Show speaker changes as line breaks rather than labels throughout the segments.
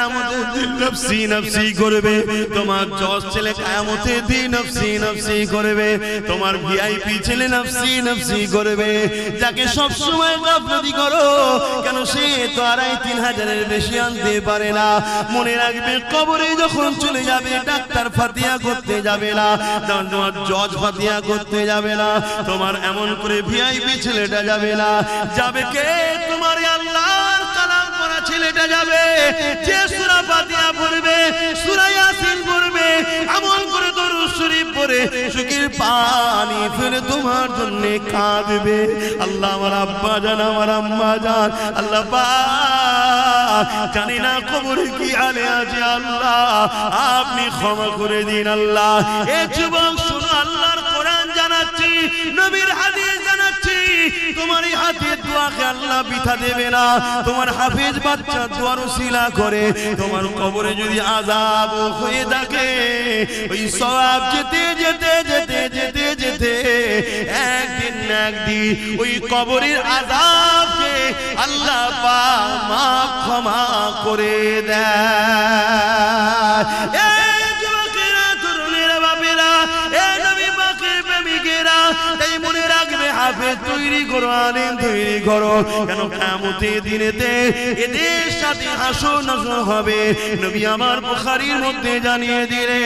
কিয়ামতের দিন নফসি নফসি করবে, তোমার জজ ছেলে কিয়ামতের দিন নফসি নফসি করবে, তোমার ভিআইপি ছেলে নফসি নফসি করবে। যাকে সব সময় গাফলতি করো কেন, সে তো 2500-3000 বেশি আনতে পারে না। মনে রাখবে কবরে যখন চলে যাবে ডাক্তার ফাতিহা করতে যাবে না, তোমার জজ ফাতিহা করতে যাবে না, তোমার এমন করে ভিআইপি ছেলেটা যাবে না। যাবে কে? তোমার আল্লাহর কালাম পড়া ছেলেটা যাবে, যে সূরা ফাতিহা পড়বে, সূরা ইয়াসিন পড়বে, এমন করে দরুদ শরীফ পড়ে চোখের পানি ফেলে তোমার জন্য কাঁদবে। আল্লাহ আমার আব্বা জান, আমার আম্মা জান, আল্লাহ পাক জানি না কবরে কি হালে আছে, আল্লাহ আপনি ক্ষমা করে দিন। আল্লাহ এ যুবক শুনো, আল্লাহর কোরআন জানাচ্ছি, নবীর হাদিস জানাচ্ছি, তোমার এই হাতের দোয়াকে আল্লাহ বৃথা দেবে না। তোমার হাফেজ বাচ্চা দোয়ার ওসিলা করে তোমার কবরে যদি আযাব হয়ে থাকে, ওই সওয়াব যেতে যেতে যেতে যেতে যেতে একদিন না একদিন ওই কবরের আযাবকে আল্লাহ পাক মাফ ক্ষমা করে দেয়। তাই মনে রাখবে হাফেজ তৈরি করো, আলেম তৈরি করো, কেন কিয়ামতের দিনেতে এদের সাথে হাসর নাসর হবে। নবী আমার বুখারীর মধ্যে জানিয়ে দিলে,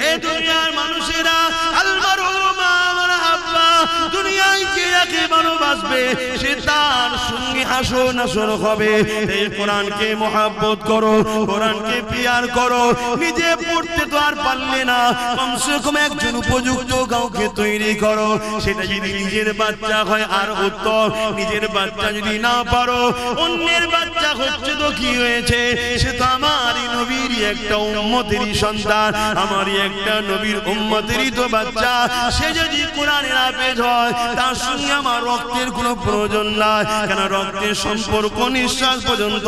এ দুনিয়ার মানুষেরা আলমারুমা মারহাবা, দুনিয়ায় যে যাকে ভালোবাসবে সে তার সঙ্গে হাসর নাসর হবে। এই কোরআনকে মহব্বত করো, কোরআনকে পিয়ার করো। নিজে পড়তে তো আর পারলে না, কমসে কম একজন উপযুক্ত কাউকে তৈরি করো। সেটা যদি নিজের বাচ্চা হয় আর উত্তম, নিজের বাচ্চা যদি না পারো অন্যের বাচ্চা হচ্ছে তো কি হয়েছে, সে তো আমারই নবীরই একটা উম্মতেরই সন্তান, আমারই একটা নবীর উম্মতেরই তো বাচ্চা। সে যদি কোরআনের হাফেজ হয় তার সঙ্গে আমার রক্তের কোনো প্রয়োজন নাই, কেন রক্তের সম্পর্ক নিঃশ্বাস পর্যন্ত,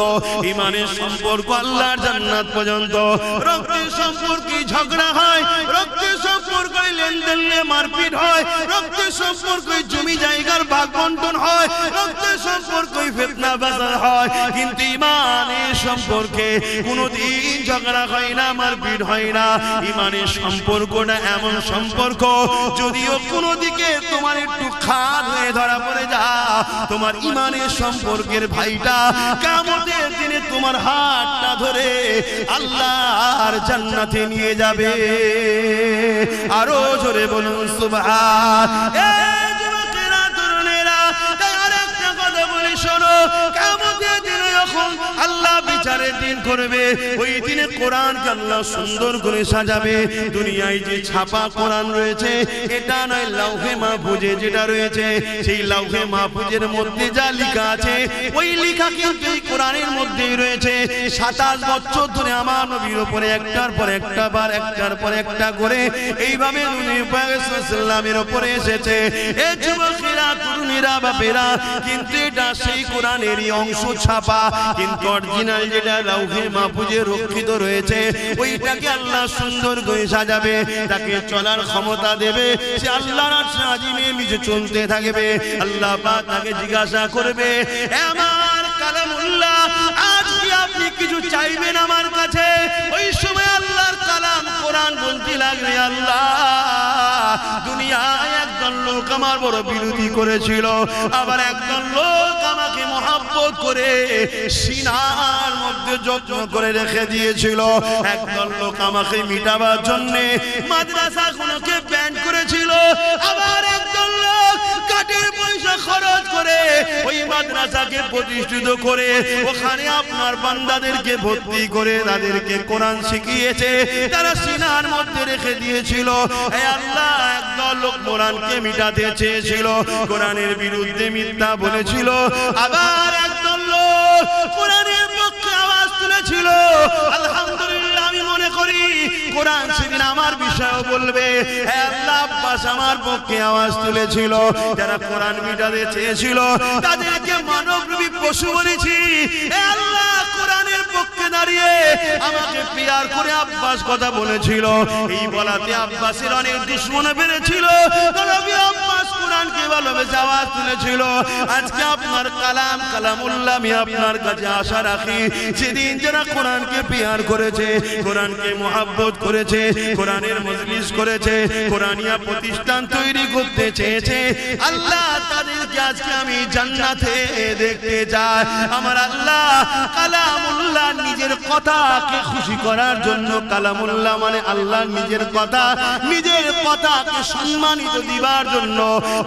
ইমানের সম্পর্ক আল্লাহর জান্নাত পর্যন্ত। রক্তের সম্পর্কে ঝগড়া হয়, রক্তের সম্পর্কে লেনদেন নিয়ে মারপিট হয়, রক্তের সম্পর্কে জমি জায়গার ভাগ বন্টন হয়, রক্তের সম্পর্কে ফিতনা বাজার হয়, কিন্তু ইমানের সম্পর্কে কোনোদিন ঝগড়া হয় না, মারপিট হয় না। ইমানের সম্পর্কটা এমন সম্পর্ক, যদিও কোনো দিকে তোমার একটু খাদ হয়ে ধরা পড়ে যা, তোমার ইমানের সম্পর্কের ভাইটা কিয়ামতের দিনে তোমার হাতটা ধরে আল্লাহর জান্নাতে নিয়ে যাবে। আরো জোরে বলুন সুবহান। এই যুবকেরা, তরুণেরা, তাই আরেকটা কথা বলি শোনো, কিয়ামতের দিনে যখন আল্লাহ বিচারের দিন করবে, ওই দিনে কোরআনকে আল্লাহ সুন্দর করে সাজাবে। দুনিয়ায় যে ছাপা কোরআন রয়েছে, এটা নয়, লাউহে মাহফুজে যেটা রয়েছে, সেই লাউহে মাহফুজের মধ্যে যা লেখা আছে, ওই লেখা কিন্তু এই কোরআনের মধ্যেই রয়েছে। 27 বছর ধরে আমার নবীর উপরে একটার পর একটা বার, একটার পর একটা করে এইভাবে নবী পাক সাল্লাল্লাহু আলাইহি উপরে এসেছে। এই যুবকেরা, তরুণীরা, বাপেরা, কিন্তু এটা সেই কোরআনেরই অংশ ছাপা, কিন্তু অরিজিনাল যেটা লাউহে মাহফুজে রক্ষিত রয়েছে, ওইটাকে আল্লাহ সুন্দর করে সাজাবে, তাকে চলার ক্ষমতা দেবে, সে আল্লাহর আরশে আজিমে নিচে চলতে থাকবে। আল্লাহ পাক তাকে জিজ্ঞাসা করবে, আমার কালামুল্লাহ, আজ কি আপনি কিছু চাইবেন আমার কাছে? ওই সময় আল্লাহর কালাম কোরআন বলতে লাগবে, আল্লাহ দুনিয়ায় একজন লোক আমার বড় বিরোধী করেছিল, আবার একজন লোক আমাকে মহব্বত করে সিনার মধ্যে যত্ন করে রেখে দিয়েছিল, একজন লোক আমাকে মিটাবার জন্য মাদ্রাসাগুলোকে ব্যান করেছিল, আবার একজন লোক কাঠের পয়সা খরচ করে ওই মাদ্রাসাকে প্রতিষ্ঠিত করে ওখানে আপনার বান্দাদেরকে ভর্তি করে তাদেরকে কোরআন শিখিয়েছে, তারা সিনার মধ্যে রেখে দিয়েছিল। হে আল্লাহ, একদল লোক কোরআনকে মিটাতে চেয়েছিল, কোরআনের বিরুদ্ধে মিথ্যা বলেছিল, আবার একদল লোক কোরআনের পক্ষে আওয়াজ তুলেছিল। আলহামদুলিল্লাহ, আমি মনে করি কোরআন সেদিন আমার বিষয়ও বলবে। হে আল্লাহ, আব্বাস আমার পক্ষে আওয়াজ তুলেছিল, যারা কোরআন মিটাতে চেয়েছিল তাদেরকে মানবরূপী পশু বলেছি। হে আল্লাহ, কোরআনের পক্ষে দাঁড়িয়ে আমাকে পিয়ার করে আব্বাস কথা বলেছিল, এই বলাতে আব্বাসের অনেক দুশমন বেড়েছিল। নবী আব্বাস কোরআনকে ভালোবেসে আওয়াজ তুলেছিল। আজকে আপনার কালাম কালামুল্লাহ আমি আপনার কাছে আশা রাখি, সেদিন যারা কোরআনকে প্যার করেছে, কোরআনকে মহব্বত করেছে, কোরআনের মজলিস করেছে, কোরআনিয়া প্রতিষ্ঠান তৈরি করতে চেয়েছে, আল্লাহ তাদেরকে আজকে আমি জান্নাতে দেখতে চাই। আমার আল্লাহ কালামুল্লাহ নিজের কথাকে খুশি করার জন্য, কালামুল্লাহ মানে আল্লাহ নিজের কথা, নিজের কথাকে সম্মানিত দিবার জন্য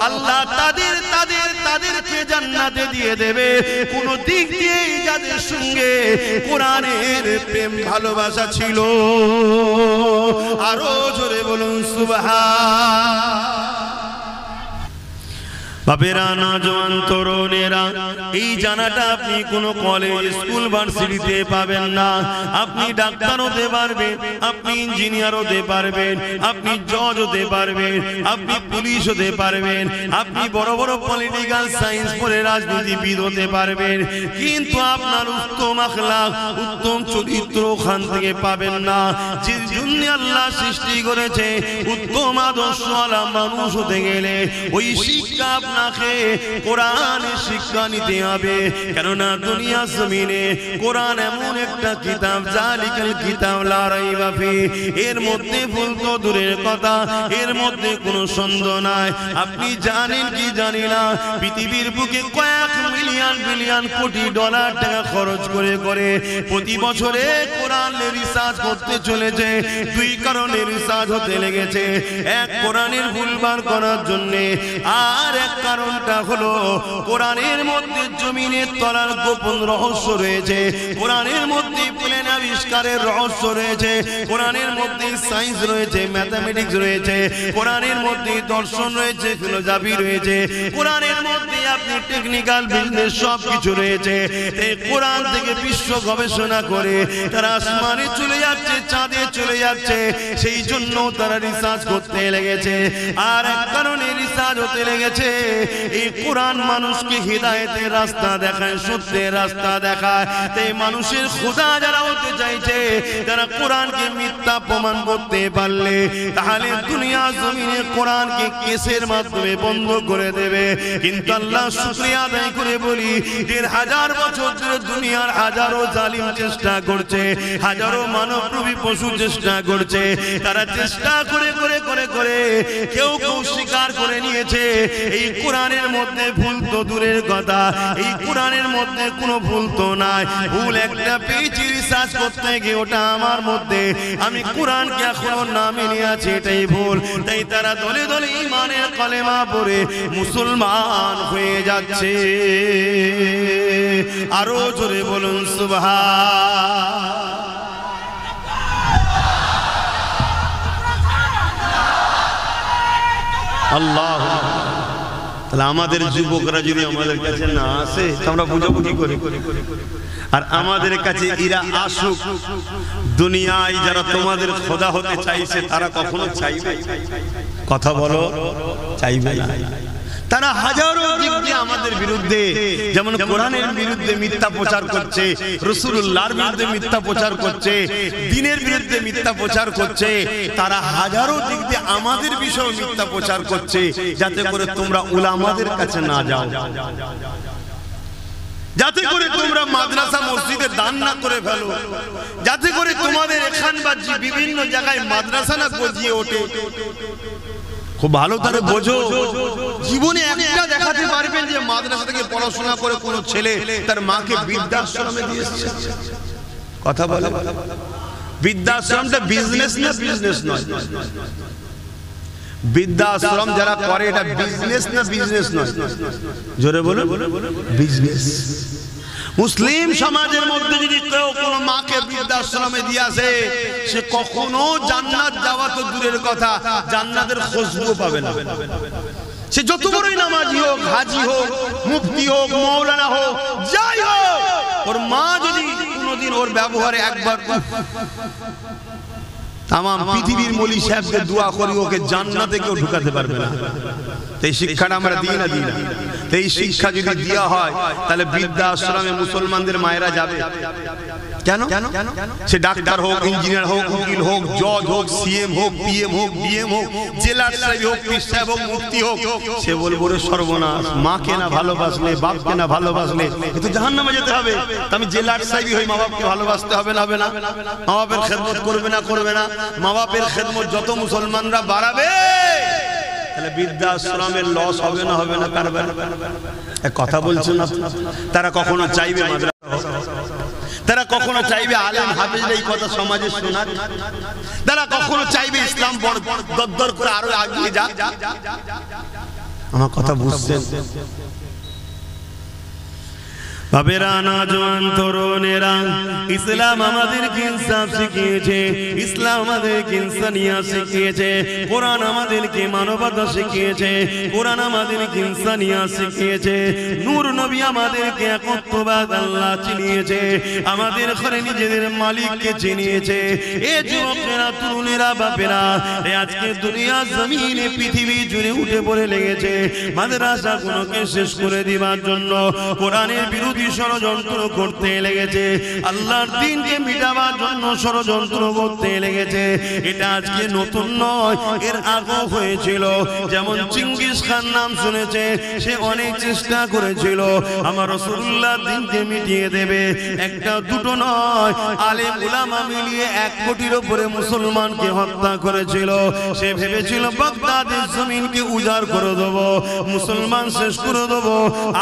আল্লাহ তাদেরকে জান্নাতে দিয়ে দেবে। কোন দিক দিয়ে যাদের সঙ্গে কোরআনের প্রেম ভালোবাসা ছিল, আরো জোরে বলুন সুবহান। বাপেরা, নওজোয়ান তরুণেরা, এই জানাটা আপনি কোন কলেজ স্কুল ভার্সিটিতে পাবেন না। আপনি ডাক্তার হতে পারবেন, আপনি ইঞ্জিনিয়ার হতে পারবেন, আপনি জজ হতে পারবেন, আপনি পুলিশ হতে পারবেন, আপনি বড় বড় পলিটিক্যাল সায়েন্স পড়ে রাজনীতিবিদ হতে পারবেন, কিন্তু আপনার উত্তম আখলাক, উত্তম চরিত্র ওখান থেকে পাবেন না। যে জন্য আল্লাহ সৃষ্টি করেছে, উত্তম আদর্শওয়ালা মানুষ হতে গেলে ওই শিক্ষা আপনাকে কোরআনের শিক্ষা নিতে হবে। কেননা দুনিয়া জমিনে কোরআন এমন একটা কিতাব, জালিকাল কিতাব লা রাইবা ফি, এর মধ্যে ভুল তো দূরের কথা, এর মধ্যে কোনো সন্দেহ নাই। আপনি জানেন কি জানি না, পৃথিবীর বুকে কয়েক মিলিয়ন বিলিয়ন কোটি ডলার টাকা খরচ করে প্রতি বছরে কোরআনের রিসার্চ করতে চলেছে। দুই কারণে রিসার্চ হতে লেগেছে, এক কোরআনের ভুলবার করার জন্য, আর এক কারণটা হলো কোরআনের মধ্যে জমিনের তলার গোপন রহস্য রয়েছে, কোরআনের মধ্যে প্লেন আবিষ্কারের রহস্য রয়েছে, কোরআনের মধ্যে সায়েন্স রয়েছে, ম্যাথমেটিক্স রয়েছে, কোরআনের মধ্যে দর্শন রয়েছে, ফিলোসফি রয়েছে, কোরআনের মধ্যে আপনি টেকনিক্যাল বিজনেস সব কিছু রয়েছে। এই কোরআন থেকে বিশ্ব গবেষণা করে তারা আসমানে চলে যাচ্ছে, চাঁদে চলে যাচ্ছে, সেই জন্য তারা রিসার্চ করতে লেগেছে। আর এক কারণে রিসার্চ হতে লেগেছে, এই কোরআন মানুষকে হিদায়াতের রাস্তা দেখায়, সত্যের রাস্তা দেখায়। তাই মানুষের খোদা যারা হতে চাইছে, তারা কোরআনকে মিথ্যা প্রমাণ করতে পারলে তাহলে দুনিয়া জমিনে কোরআনকে কেসের মাধ্যমে বন্ধ করে দেবে। কিন্তু আল্লাহ শুকরিয়া আদায় করে বলি, ১,৫০০ বছর ধরে দুনিয়ার হাজারো জালিম চেষ্টা করছে, হাজারো মানবরূপী পশু চেষ্টা করছে, তারা চেষ্টা করে করে করে করে কেউ কেউ স্বীকার করে নিয়েছে এই কোরআনের মধ্যে ভুল তো দূরের কথা, এই কোরআনের মধ্যে কোনো ভুল তো নাই। ভুল একটা পেয়েছি রিসার্চ করতে গিয়ে, ওটা আমার মধ্যে, আমি কোরআনকে এখনো না মেনে আছি, এটাই ভুল। তাই তারা দলে দলে ঈমানের কলেমা পড়ে মুসলমান হয়ে যাচ্ছে। আরো জোরে বলুন সুবহান। আল্লাহ, তাহলে আমাদের যুবকরা যদি আমাদের কাছে না আসে, আমরা বুঝাবুঝি করি, আর আমাদের কাছে এরা আসুক। দুনিয়ায় যারা তোমাদের খোদা হতে চাইছে, তারা কখনো চাইবে? কথা বলো, চাইবে না। তারা হাজারো দিক দিয়ে আমাদের বিরুদ্ধে, যেমন কোরআনের বিরুদ্ধে মিথ্যা প্রচার করছে, রাসূলুল্লাহর বিরুদ্ধে মিথ্যা প্রচার করছে, দ্বীনের বিরুদ্ধে মিথ্যা প্রচার করছে, তারা হাজারো দিক দিয়ে আমাদের বিষয়ে মিথ্যা প্রচার করছে, যাতে করে তোমরা উলামাদের কাছে না যাও, যাতে করে তোমরা মাদ্রাসা মসজিদে দান না করে ফেলো, যাতে করে তোমাদের এখান বাজি বিভিন্ন জায়গায় মাদ্রাসা না গজিয়ে ওঠে। খুব ভালো করে বোঝো, জীবনে একটা দেখাতে পারবেন যে মাদ্রাসা থেকে পড়াশোনা করে কোন ছেলে তার মাকে বৃদ্ধাশ্রমে দিয়েছে? কথা বলে, বৃদ্ধাশ্রমটা বিজনেস না বিজনেস নয়? বৃদ্ধাশ্রম যারা করে এটা বিজনেস না বিজনেস নয়? জোরে বলো, বিজনেস। মুসলিম সমাজের মধ্যে যদি কেউ কোনো মাকে বৃদ্ধাশ্রমে দিয়ে আসে, সে কখনো জান্নাত যাওয়া তো দূরের কথা, জান্নাতের খুশবু পাবে না। সে যত বড়ই নামাজি হোক, হাজি হোক, মুফতি হোক, মাওলানা হোক, যাই হোক, ওর মা যদি কোনোদিন ওর ব্যবহারে একবার তাম পৃথিবীর মলি সাহেবকে দোয়া করি, ওকে জান্নাতে কেউ ঢুকাতে পারবে না। এই শিক্ষাটা আমরা দিই না। এই শিক্ষা যদি দেওয়া হয়, তাহলে বৃদ্ধাশ্রমে মুসলমানদের মায়েরা যাবে?
কেন? সে ডাক্তার হোক, ইঞ্জিনিয়ার হোক, উকিল হোক, জজ হোক, সিএম হোক, পিএম হোক, ডিএম হোক, জেলার সাহেব হোক, পীর সাহেব হোক, মুফতি হোক, সে বলবো রে সর্বনাশ, মাকে না ভালোবাসলে, বাপকে না ভালোবাসলে এ তো জাহান্নামে যেতে হবে। আমি জেলার সাহেবই হই, মা বাপকে ভালোবাসতে হবে না? হবে না? মা বাপের খেদমত করবে না? করবে না? মা বাপের খেদমত যত মুসলমানরা বাড়াবে তাহলে বৃদ্ধাশ্রমের লস হবে না? হবে না? কারবার কথা বলছো না? তারা কখনো চাইবে মাদ্রাসা, তারা কখনো চাইবে আলেম হাফেজরা এই কথা সমাজে শোনাক, তারা কখনো চাইবে ইসলাম বড় দরদর করে আরো এগিয়ে যাক? আমার কথা বুঝছেন?
বাবেরা, নওজোয়ান তরুণেরা, ইসলাম আমাদেরকে ইনসাফ শিখিয়েছে, ইসলাম আমাদেরকে ইনসানিয়াত শিখিয়েছে, কোরআন আমাদেরকে মানবতা শিখিয়েছে, কোরআন আমাদেরকে ইনসানিয়াত শিখিয়েছে, নূর নবী আমাদেরকে একত্ববাদ আল্লাহ চিনিয়েছে, আমাদের ঘরে নিজেদের মালিককে চিনিয়েছে। এ যুবকেরা, তরুণেরা, বাপেরা, আজকে দুনিয়া জমিনে পৃথিবী জুড়ে উঠে পড়ে লেগেছে মাদ্রাসাগুলোকে শেষ করে দিবার জন্য, কোরআনের বিরুদ্ধে ষড়যন্ত্র করতে লেগেছে, আল্লাহর দ্বীনকে মিটাবার জন্য ষড়যন্ত্র করতে লেগেছে। এটা আজকে নতুন নয়, এর আগেও হয়েছিল। যেমন চিঙ্গিস খান নাম শুনেছে, সে অনেক চেষ্টা করেছিল আমার রাসূলুল্লাহ দ্বীনকে মিটিয়ে দেবে। একটা দুটো নয়, আলেম উলামা মিলিয়ে 1 কোটির উপরে মুসলমানকে হত্যা করেছিল। সে ভেবেছিল বাগদাদের জমিনকে উজাড় করে দেবো, মুসলমান শেষ করে দেবো,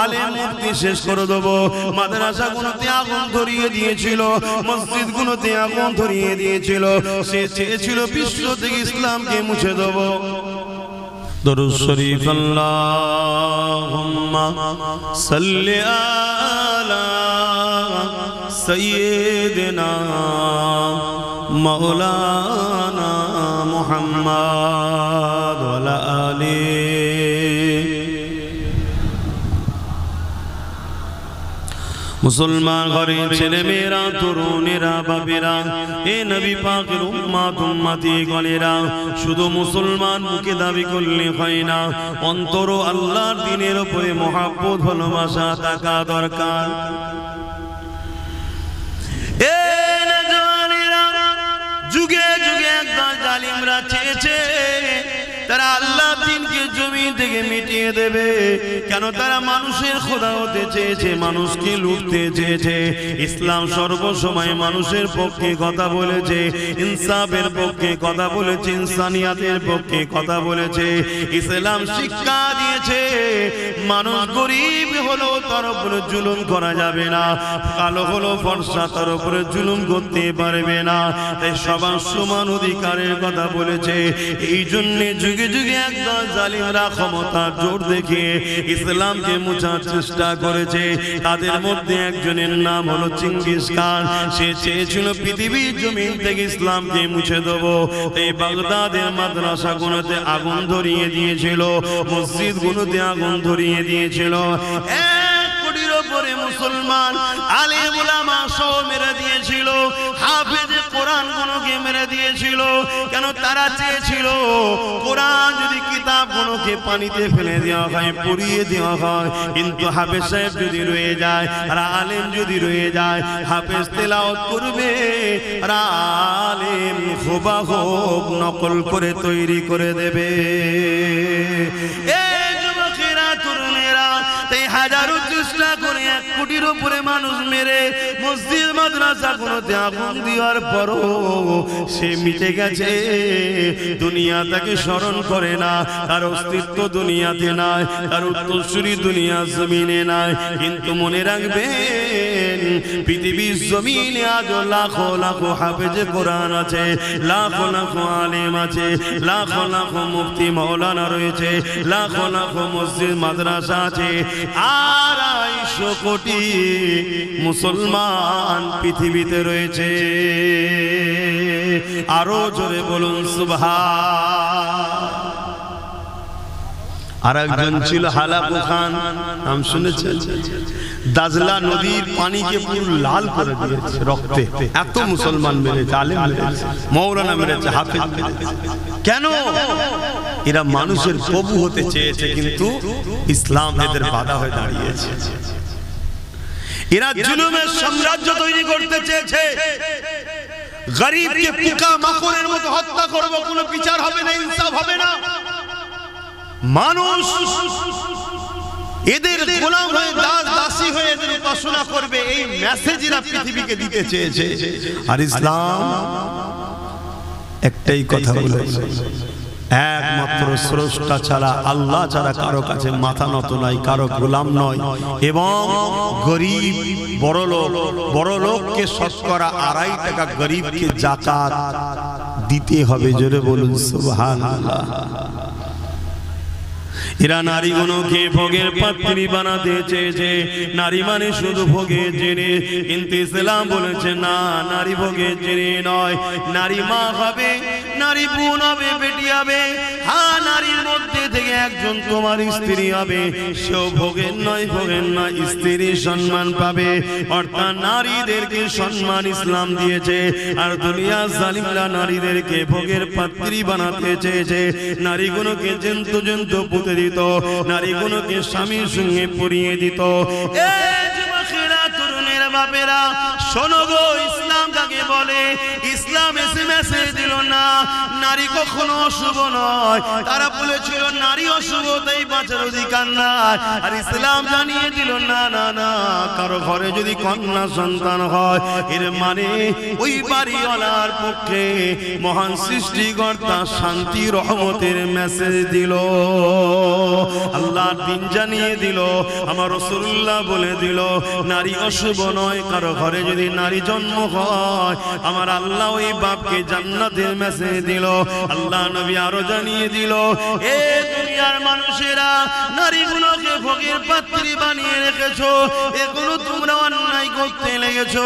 আলেম মুফতি শেষ করে দেবো। মাদ্রাসাগুলোতে আগুন ধরিয়ে দিয়েছিল, মসজিদগুলোতে আগুন ধরিয়ে দিয়েছিল। সে চেয়েছিল বিশ্ব থেকে ইসলামকে মুছে দেব। দরুদ শরীফ আল্লাহুম্মা সাল্লি আলা সাইয়্যিদিনা মাওলানা মুহাম্মদ ওয়া আলা আলিহি। মুসলমান ঘরের ছেলে মেয়েরা, তরুণেরা, বাপেরা, এ নবী পাকের উম্মত উম্মতি গণেরা, শুধু মুসলমান মুখে দাবি করলে হয় না, অন্তর আল্লাহর দ্বীনের উপরে মহব্বত ভালোবাসা থাকা দরকার। এ নওজওয়ানেরা, যুগে যুগে একদল জালিমরা চেয়েছে তারা আল্লাহ দ্বীনকে জমিন থেকে মিটিয়ে দেবে। কেন? তারা মানুষের খোদা হতে চেয়েছে, মানুষকে লুটতে চেয়েছে। ইসলাম সর্বসময় মানুষের পক্ষে কথা বলেছে, ইনসাফের পক্ষে কথা বলেছে, ইনসানিয়াতের পক্ষে কথা বলেছে। ইসলাম শিক্ষা দিয়েছে মানুষ গরিব হলো তার উপরে জুলুম করা যাবে না, কালো হলো ফর্সা তার উপরে জুলুম করতে পারবে না। তাই সবার সমান অধিকারের কথা বলেছে। এই জন্য যুগে যুগে একদল জালিমরা ক্ষমতার জোর দেখিয়ে ইসলামকে মুছার চেষ্টা করেছে। তাদের মধ্যে একজনের নাম হলো চিঙ্গিস খান। সে চেয়েছিল পৃথিবীর জমিন থেকে ইসলামকে মুছে দেব। এই বাগদাদের মাদ্রাসাগুলোতে আগুন ধরিয়ে দিয়েছিল, মসজিদগুলোতে আগুন ধরিয়ে দিয়েছিল। 1 কোটির উপরে মুসলমান আলেম উলামা সহ মেরে দিয়েছিল, হাফেজ কোরআন গুলোকে মেরে দিয়েছিল। কেন? তারা চেয়েছিল কোরআন যদি কিতাব গুলোকে পানিতে ফেলে দেওয়া হয়, পুড়িয়ে দেওয়া হয়, কিন্তু হাফেজ সাহেব যদি রয়ে যায় আর আলেম যদি রয়ে যায়, হাফেজ তেলাওয়াত করবে আর আলেম হুবহু নকল করে তৈরি করে দেবে। এই যুবকেরা, তরুণেরা, তাই হাজারো চেষ্টা করে 1 কোটির উপরে মানুষ মেরে মসজিদ মাদ্রাসা গুলোতে আগুন দেওয়ার পরও সে মিটে গেছে। দুনিয়া তাকে স্মরণ করে না, তার অস্তিত্ব দুনিয়াতে নাই, তার উত্তরসূরি দুনিয়া জমিনে নাই। কিন্তু মনে রাখবেন, পৃথিবীর জমিনে আজ লাখো লাখো হাফেজে কোরআন আছে, লাখো লাখো আলেম আছে, লাখো লাখো মুফতি মাওলানা রয়েছে, লাখো লাখো মসজিদ মাদ্রাসা আছে। 250 কোটি মুসলমান পৃথিবীতে রয়েছে। আরো জোরে বলুন সুবহান। আর একজন ছিল হালাকু খান, নাম শুনেছেন? দাজলা নদীর পানিকে পুরো লাল করে দিয়েছে রক্তে। এত মুসলমান মেরেছে, আলেম মেরেছে, মাওলানা মেরেছে, হাফেজ মেরেছে। কেন? এরা মানুষের প্রভু হতে চেয়েছে, কিন্তু ইসলাম এদের বাধা হয়ে দাঁড়িয়েছে।
এরা জুলুমের সাম্রাজ্য তৈরি করতে চেয়েছে। গরিবকে পোকা মাকড়ের মতো হত্যা করব, কোনো বিচার হবে না, ইনসাফ হবে না। মানুষ এদের গোলাম হয়ে দাস দাসী হয়ে এদের উপাসনা করবে, এই মেসেজ এরা পৃথিবীকে দিতে চেয়েছে। আর ইসলাম একটাই কথা বলেছে, একমাত্র স্রষ্টা ছাড়া, আল্লাহ ছাড়া কারো কাছে মাথা নত নাই, কারো গোলাম নয়। এবং গরিব বড় লোককে শতকরা 2.5 টাকা গরিবকে যাকাত দিতে হবে। জোরে বলুন সুবহানাল্লাহ। এরা নারীগুলোকে ভোগের পাত্রী বানাতে চেয়েছে। নারী মানে শুধু ভোগের জেনে, কিন্তু ইসলাম বলেছে না, নারী ভোগের জেনে নয়। নারী মা হবে, নারী বোন হবে, বেটি হবে। হ্যাঁ, নারীর মধ্যে থেকে একজন তোমার স্ত্রী হবে, সেও ভোগের নয়, স্ত্রীর সম্মান পাবে। অর্থাৎ নারীদেরকে সম্মান ইসলাম দিয়েছে। আর দুনিয়া জালিমরা নারীদেরকে ভোগের পাত্রী বানাতে চেয়েছে। নারীগুলোকে জন্তু পুঁতে দিত, নারীগুলোকে স্বামীর সঙ্গে পরিয়ে দিত। যুবকেরা, তরুণের বাপেরা, শোনো গো, ইসলাম কাকে বলে? ইসলাম এসে মেসেজ দিল না নারী কখনো অশুভ নয়। তারা বলেছিল নারী অশুভ, তাই বাঁচার অধিকার নাই। আর ইসলাম জানিয়ে দিল না না না, কারো ঘরে যদি কন্যা সন্তান হয়, এর মানে ওই বাড়িওয়ালার পক্ষে মহান সৃষ্টিকর্তা শান্তি রহমতের মেসেজ দিল। আল্লাহ দিন জানিয়ে দিল, আমার রাসূলুল্লাহ বলে দিল নারী অশুভ নয়। কারো ঘরে যদি নারী জন্ম হয়, আমার আল্লাহ ওই বাপকে জান্নাতের মেসেজ দিল। আল্লাহ নবী আরো জানিয়ে দিল, এ দুনিয়ার মানুষেরা, নারীগুলোকে ভোগের পাত্রী বানিয়ে রেখেছো, এগুলো তোমরা অন্যায় করতে লেগেছো।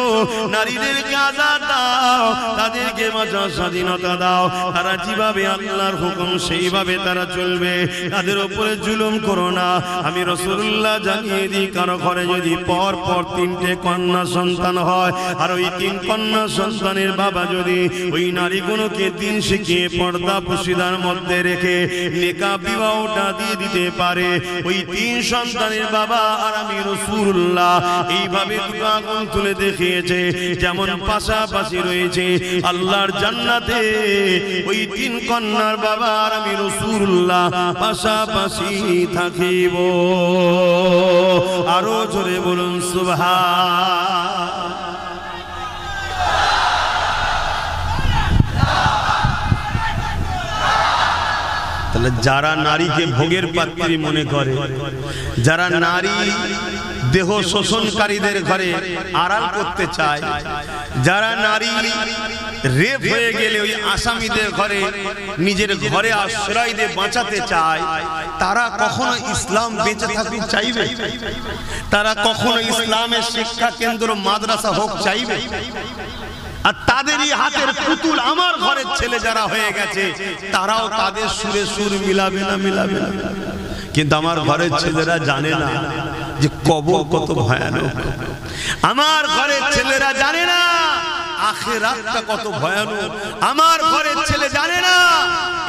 নারীদেরকে আজাদ দাও, তাদেরকে বাঁচার স্বাধীনতা দাও। তারা যেভাবে আল্লাহর হুকুম সেইভাবে তারা চলবে, তাদের উপরে জুলুম করো না। আমি রাসূলুল্লাহ জানিয়ে দিই, কারো ঘরে যদি পর 3টে কন্যা সন্তান হয়, আর ওই 3 কন্যা সন্তানের বাবা যদি ওই নারীগুলোকে দিন শিখিয়ে পর্দা পুশিদার মধ্যে রেখে নেকাব বিবাহটা দিয়ে দিতে পারে, ওই 3 সন্তানের বাবা আর আমি রাসূলুল্লাহ এইভাবে দুটো আগুন তুলে দেখিয়েছে, যেমন পাশাপাশি রয়েছে আল্লাহর জান্নাতে। ওই 3 কন্যার বাবা আর আমি রাসূলুল্লাহ পাশাপাশি থাকিব। আরো জোরে বলুন সুবহান। তাহলে যারা নারীকে ভোগের পাত্রী মনে করে, যারা নারী দেহ শোষণকারীদের ঘরে আড়াল করতে চায়, যারা নারী রেপ হয়ে গেলে ওই আসামিদের ঘরে নিজের ঘরে আশ্রয় দিয়ে বাঁচাতে চায়, তারা কখনো ইসলাম বেঁচে থাকতে চাইবে? তারা কখনো ইসলামের শিক্ষা কেন্দ্র মাদ্রাসা হোক চাইবে? আর তাদেরই হাতের পুতুল আমার ঘরের ছেলে যারা হয়ে গেছে, তারাও তাদের সুরে সুর মিলাবে না, মিলাবে না। কিন্তু আমার ঘরের ছেলেরা জানে না যে কবর কত ভয়ানক। আমার ঘরের ছেলেরা জানে না আখিরাতটা কত ভয়ানক। আমার ঘরের ছেলে জানে না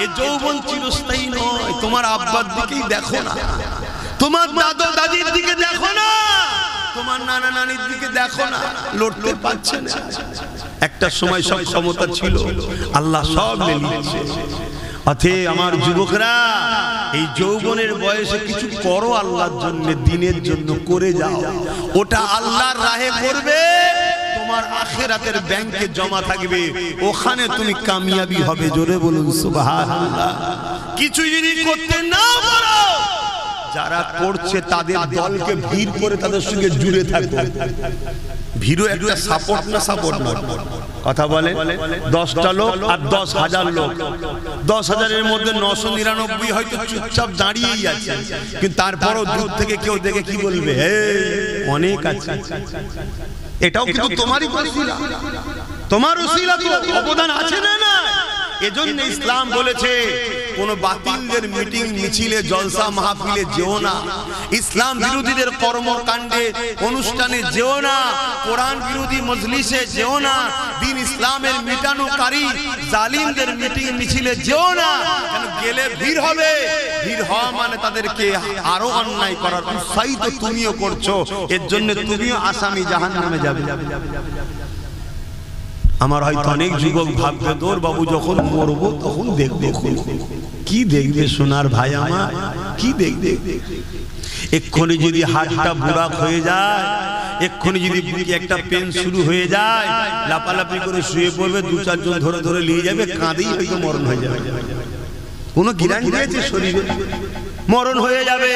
এই যৌবন চিরস্থায়ী নয়। তোমার আব্বার দিকেই দেখো না, তোমার দাদা দাদির দিকে দেখো না, তোমার নানা নানির দিকে দেখো না, লড়তে পারছে না। একটা সময় সব ক্ষমতা ছিল, আল্লাহ সব নিয়েছে। অতএব আমার যুবকরা, এই যৌবনের বয়সে কিছু করো আল্লাহর জন্য, দিনের জন্য করে যাও। ওটা আল্লাহর রাহে করবে, তোমার আখিরাতের ব্যাংকে জমা থাকবে, ওখানে তুমি কামিয়াবি হবে। জোরে বলুন সুবহানাল্লাহ। কিছু যদি করতে না পারো, যারা করছে তাদের দলকে ভিড় করে তাদের সঙ্গে জুড়ে থাকো। ভিড়ও একটা সাপোর্ট না, সাপোর্ট না। কথা বলে 10টা লোক আর 10,000 লোক, 10,000-এর মধ্যে 999 হয়তো চুপচাপ দাঁড়িয়েই আছে, কিন্তু তারপরও দূর থেকে কেউ দেখে কি বলবে, অনেক আছে। এটাও কিন্তু তোমারই ওসিলা, তোমার ওসিলা তো অবদান আছে না? না, এজন্য ইসলাম বলেছে কোন বাতিলদের মিটিং মিছিলে জলসা মাহফিলে যেও না, ইসলাম বিরোধীদের কর্মকাণ্ডে অনুষ্ঠানে যেও না, কোরআন বিরোধী মজলিসে যেও না, দিন ইসলামের মিটানোকারী জালিমদের মিটিং মিছিলে যেও না। কেন গেলে ভিড় হবে, ভিড় হওয়া মানে তাদেরকে আরো অন্যায় করার উৎসাহিত তুমিও করছো, এর জন্য তুমিও আসামি, জাহান্নামে যাবে। আমার হয়তো অনেক যুবক ভাববে তোর বাবু যখন মরবো তখন দেখবে। কি দেখবে সোনার ভাই আমার, কি দেখবে? এক্ষুনি যদি হাতটা বুড়া হয়ে যায়, এক্ষুনি যদি একটা পেন শুরু হয়ে যায়, লাপালাপি করে শুয়ে পড়বে, দু চারজন ধরে ধরে নিয়ে যাবে, কাঁদেই হয়তো মরণ হয়ে যাবে। কোনো গ্যারান্টি আছে শরীরে? মরণ হয়ে যাবে।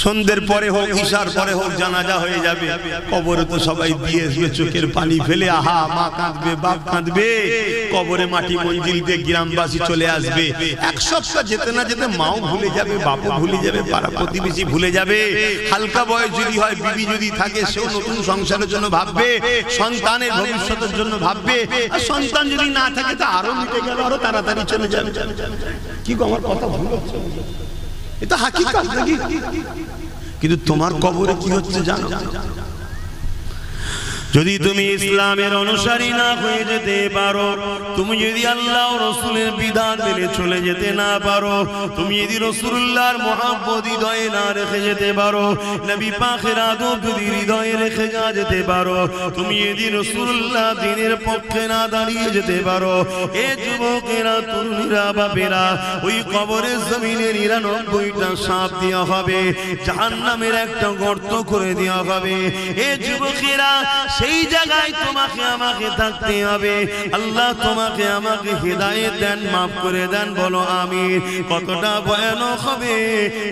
সন্ধ্যের পরে হোক, ঈশার পরে হোক, জানাজা হয়ে যাবে। কবরে তো সবাই দিয়ে আসবে চোখের পানি ফেলে, আহা মা কাঁদবে, বাপ কাঁদবে, কবরে মাটি মঞ্জিল দিয়ে গ্রামবাসী চলে আসবে। এক সপ্তাহ যেতে না যেতে মাও ভুলে যাবে, বাপও ভুলে যাবে, পাড়া প্রতিবেশী ভুলে যাবে। হালকা বয়স যদি হয়, বিবি যদি থাকে, সেও নতুন সংসারের জন্য ভাববে, সন্তানের ভবিষ্যতের জন্য ভাববে। আর সন্তান যদি না থাকে তো আরো মিটে গেল, আরো তাড়াতাড়ি চলে যাবে। কি গো, আমার কথা ভুল হচ্ছে? এটা হাকিকত নাকি? কিন্তু তোমার কবরে কি হচ্ছে জানো? যদি তুমি ইসলামের অনুসারী না হয়ে যেতে পারো, তুমি যদি আল্লাহ রাসূলের বিধান মেনে চলে যেতে না পারো, তুমি যদি রাসূলুল্লাহর মহব্বত হৃদয়ে না রেখে যেতে পারো, নবী পাকের আদব যদি হৃদয়ে রেখে না যেতে পারো, তুমি যদি রাসূলুল্লাহ দ্বীনের পক্ষে না দাঁড়িয়ে যেতে পারো, এ যুবকেরা, তরুণীরা, বাপেরা, ওই কবরের জমিনে 99টা সাপ দেওয়া হবে, জাহান্নামের একটা গর্ত করে দেওয়া হবে। এ যুবকেরা, সেই জায়গায় তোমাকে আমাকে থাকতে হবে। আল্লাহ তোমাকে আমাকে হিদায়াত দেন, মাফ করে দেন, বলো আমিন। কতটা ভয়ানক হবে!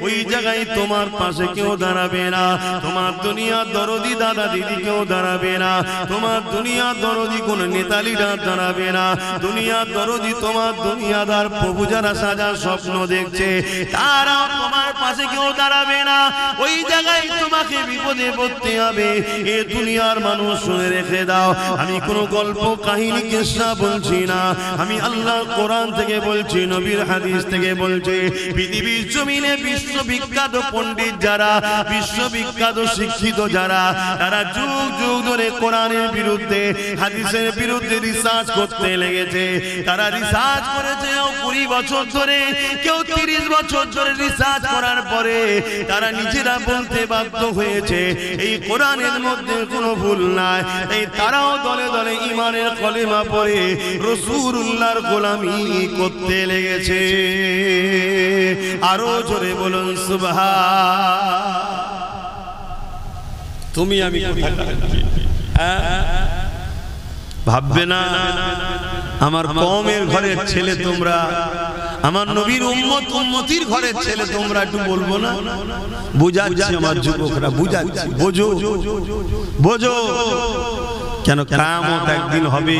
ওই জায়গায় তোমার পাশে কেউ দাঁড়াবে না, তোমার দুনিয়ার দরদি দাদা দিদি কেউ দাঁড়াবে না, তোমার দুনিয়ার দরদি কোন নেতা লিডার দাঁড়াবে না, দুনিয়ার দরদি তোমার দুনিয়াদার প্রভু যারা সাজার স্বপ্ন দেখছে তারা তোমার পাশে কেউ দাঁড়াবে না। ওই জায়গায় তোমাকে বিপদে পড়তে হবে। এ দুনিয়ার মানুষ শুনে রেখে দাও, আমি কোন গল্প কাহিনী কিসসা বলছি না, আমি আল্লাহর কোরআন থেকে বলছি, নবীর হাদিস থেকে বলছি। পৃথিবীর জমিনে বিশ্ববিখ্যাত পণ্ডিত যারা, বিশ্ববিখ্যাত শিক্ষিত যারা, তারা যুগ যুগ ধরে কোরআনের বিরুদ্ধে, হাদিসের বিরুদ্ধে রিসার্চ করতে লেগেছে। তারা রিসার্চ করেছে 20 বছর ধরে, কেউ 30 বছর ধরে রিসার্চ করার পরে তারা নিজেরা বলতে বাধ্য হয়েছে এই কোরআনের মধ্যে কোনো ভুল নাই। এই তারাও দলে দলে ঈমানের কলেমা পড়ে রাসূলুল্লাহর গোলামি করতে লেগেছে। আরো জোরে বলুন সুবহান। তুমি আমি ভাববে না আমার কওমের ঘরের ছেলে তোমরা, আমার নবীর উম্মত উম্মতির ঘরের ছেলে তোমরা, একটু বলবো না? বুঝাচ্ছি আমার যুবকরা, বুঝাচ্ছি, বোঝো বোঝো। কেন কিয়ামত একদিন হবে,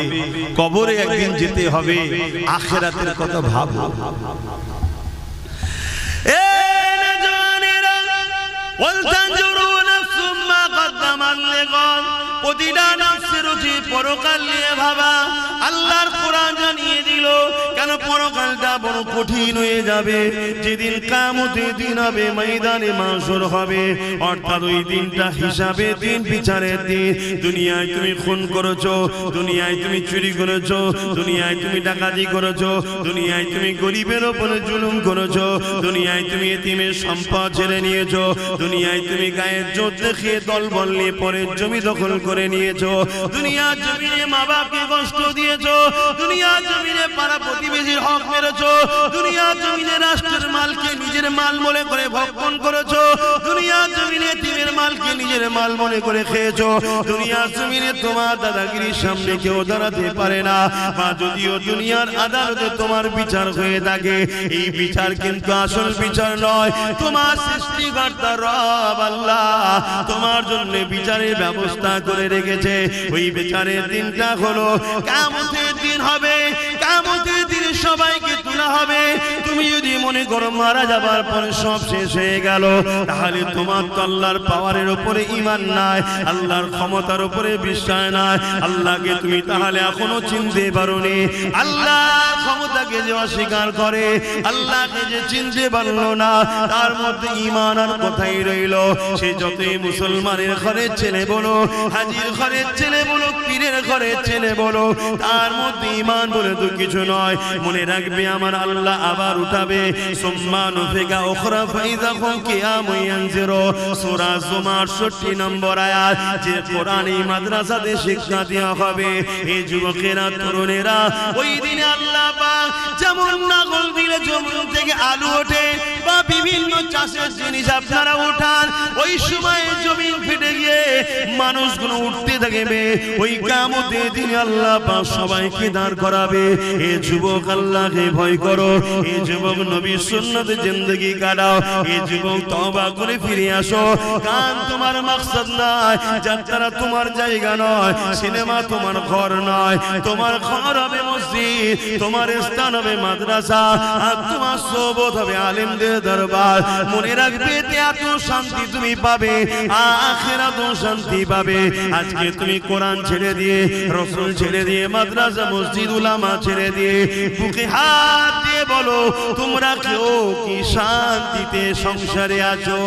কবরে একদিন যেতে হবে, আখিরাতের কথা ভাবো। এ নজওয়ানেরা, ওয়াল তানজুরু নাফসুম মা কদ্দামাত লিগাদ, প্রতিটা নফসের উচিত পরকাল নিয়ে ভাবা। আল্লাহর কোরআন জানিয়ে দিল কেন পরকালটা বড় কঠিন হয়ে যাবে। যেদিন কিয়ামতের দিন হবে, ময়দানে মাশর হবে, অর্থাৎ ওই দিনটা হিসাবে দিন, বিচারের দিন। দুনিয়ায় তুমি খুন করেছো, দুনিয়ায় তুমি চুরি করেছো, দুনিয়ায় তুমি ডাকাতি করেছো, দুনিয়ায় তুমি গরিবের উপরে জুলুম করেছো, দুনিয়ায় তুমি এতিমের সম্পদ ছেড়ে নিয়েছো, দুনিয়ায় তুমি গায়ের জোর দেখিয়ে দলবল নিয়ে পরের জমি দখল করে নিয়েছো, দুনিয়ার জমিনে মা বাপকে কষ্ট দিয়েছো, দুনিয়ার জমিনে পাড়া প্রতিবেশীর হক মেরেছো, দুনিয়ার জমিনে রাষ্ট্রের মালকে নিজের মাল মনে করে ভক্ষণ করেছো, দুনিয়ার জমিনে এতিমের মালকে নিজের মাল মনে করে খেয়েছো, দুনিয়ার জমিনে তোমার দাদাগিরির সামনে কেউ দাঁড়াতে পারে না। বা যদিও দুনিয়ার আদালতে তোমার বিচার হয়ে থাকে, এই বিচার কিন্তু আসল বিচার নয়। তোমার সৃষ্টিকর্তা রব আল্লাহ তোমার জন্য বিচারের ব্যবস্থা করে রেখেছে। ওই বিচারের দিনটা হলো কিয়ামতের দিন হবে। কিয়ামতের দিন সবাইকে তোলা হবে। তুমি যদি মনে
মনে করো মারা যাবার পরে সব শেষ হয়ে গেল, তাহলে তোমার তো আল্লাহর পাওয়ারের উপরে ঈমান নাই, আল্লাহর ক্ষমতার উপরে বিশ্বাস নাই। আল্লাহকে তুমি তাহলে এখনো চিনতে পারোনি। আল্লাহর ক্ষমতাকে যে অস্বীকার করে, আল্লাহকে যে চিনতে পারলো না, তার মধ্যে ঈমান আর কোথায় রইল? সে যতই মুসলমানের ঘরের ছেলে বলো, হাজির ঘরের ছেলে বলো, পীরের ঘরের ছেলে বলো, তার মধ্যে ঈমান বলে তো কিছু নয়। মনে রাখবে আমার আল্লাহ আবার উঠাবে। সুম্মা নুফিকা উখরা ফাইযা হুম কিয়ামুন ইয়ানজিরু, সূরা জুমার 68 নম্বর আয়াত। যে কোরআন এই মাদ্রাসাতে শিক্ষা দেওয়া হবে, এই যুবকেরা তরুণেরা ওই দিনে আল্লাহ পাক যেমন নাগল দিলে জমিন থেকে আলু ওঠে বা বিভিন্ন চাষের জিনিস আপনারা উঠান, ওই সময় জমিন ফেটে গিয়ে মানুষগুলো উঠতে থাকবে। ওই কিয়ামতের দিনে আল্লাহ পাক সবাইকে দাঁড় করাবে। এ যুবক আল্লাহকে ভয় করো, এ যুবক নবীর সুন্নতে জিন্দেগি কাটাও, এ যুবক তওবা করে ফিরে আসো। কান তোমার মাকসাদ নয়, যাত্রা তোমার জায়গা নয়, সিনেমা তোমার ঘর নয়। তোমার ঘর হবে মসজিদ, তোমার স্থান হবে মাদ্রাসা, আর তোমার সোবত হবে আলেমদের দরবার। মনে রাখবে এত শান্তি তুমি পাবে, আখিরাতেও শান্তি পাবে। আজকে তুমি কোরআন ছেড়ে দিয়ে, রাসূল ছেড়ে দিয়ে, মাদ্রাসা মসজিদ উলামা ছেড়ে দিয়ে বুকে হাত দিয়ে বলো, তোমরা কেউ কি শান্তিতে সংসারে আছো?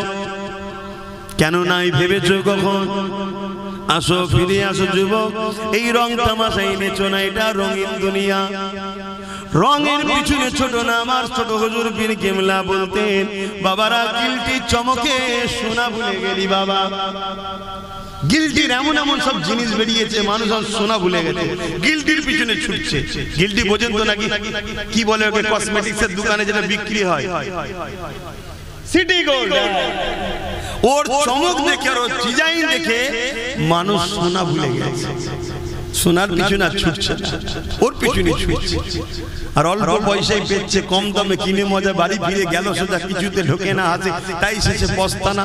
কেন নাই ভেবেছো কখন? আসো, ফিরে আসো যুবক। এই রং তামাশাই নেছো না, এটা রঙিন দুনিয়া। রঙের পিছনে ছোট না, আমার ছোট হুজুর পীর কিবলা বলতেন, বাবারা গিলটির চমকে সোনা ভুলে গেলি বাবা। গিলটির এমন এমন সব জিনিস বেরিয়েছে, মানুষ আর সোনা ভুলে গেছে, গিলটির পিছনে ছুটছে। গিলটি বোঝেন তো নাকি? কি বলে ওকে? কসমেটিক্সের দোকানে যেটা বিক্রি হয়, সিটি গোল্ড। ওর চমক দেখে আর ওর ডিজাইন দেখে মানুষ সোনা ভুলে গেছে। সোনার পিছনে ছুটছে, ওর পিছনে ছুটছে। আর অল্প পয়সায় পেচ্ছে, কম দামে কিনে মজা বাড়ি ফিরে গেল সোজা, কিছুতে ঢোকে না হাতে, তাই শেষে পস্তানা।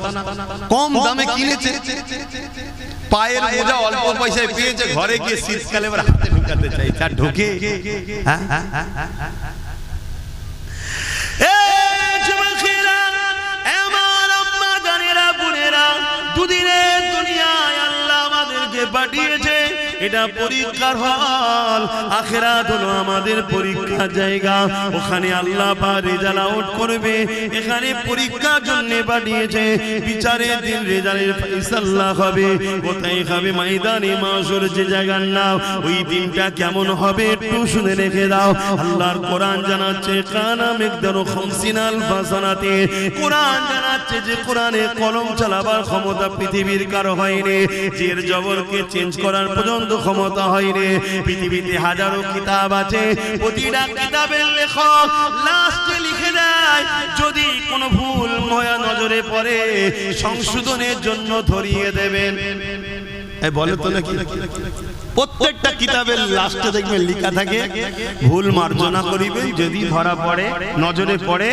কম দামে কিনেছে, পায়ের মোজা অল্প পয়সায় পেয়েছে, ঘরে গিয়ে শীতকালে এবার হাতে ঢুকাতে চাই, তার ঢোকে। দুদিনের দুনিয়ায় আল্লাহ আমাদেরকে পাঠিয়েছে, এটা পরীক্ষার হল। আখিরাত হলো আমাদের পরীক্ষার জায়গা, ওখানে আল্লাহ পাক রেজাল্ট আউট করবে। এখানে পরীক্ষার জন্য পাঠিয়েছে, বিচারের দিন রেজাল্টের ফয়সালা হবে। কোথায় হবে? ময়দানে মাশর, যে জায়গার নাম। ওই দিনটা কেমন হবে একটু শুনে রেখে দাও। আল্লাহর কোরআন জানাচ্ছে, কানা মিকদারু 50 আলফা সানাতে। কোরআন জানাচ্ছে যে কোরআনে কলম চালাবার ক্ষমতা পৃথিবীর কারো হয়নি, জের জবরকে চেঞ্জ করার পর্যন্ত ক্ষমতা হয়নি। পৃথিবীতে হাজারো কিতাব আছে, প্রতিটা কিতাবের লেখক লাস্টে লিখে দেয়, যদি কোনো ভুল ময়া নজরে পড়ে সংশোধনের জন্য ধরিয়ে দেবেন। বলে তো নাকি? প্রত্যেকটা কিতাবের লাস্টে দেখবেন লেখা থাকে, ভুল মার্জনা করিবেন, যদি ধরা পড়ে, নজরে পড়ে,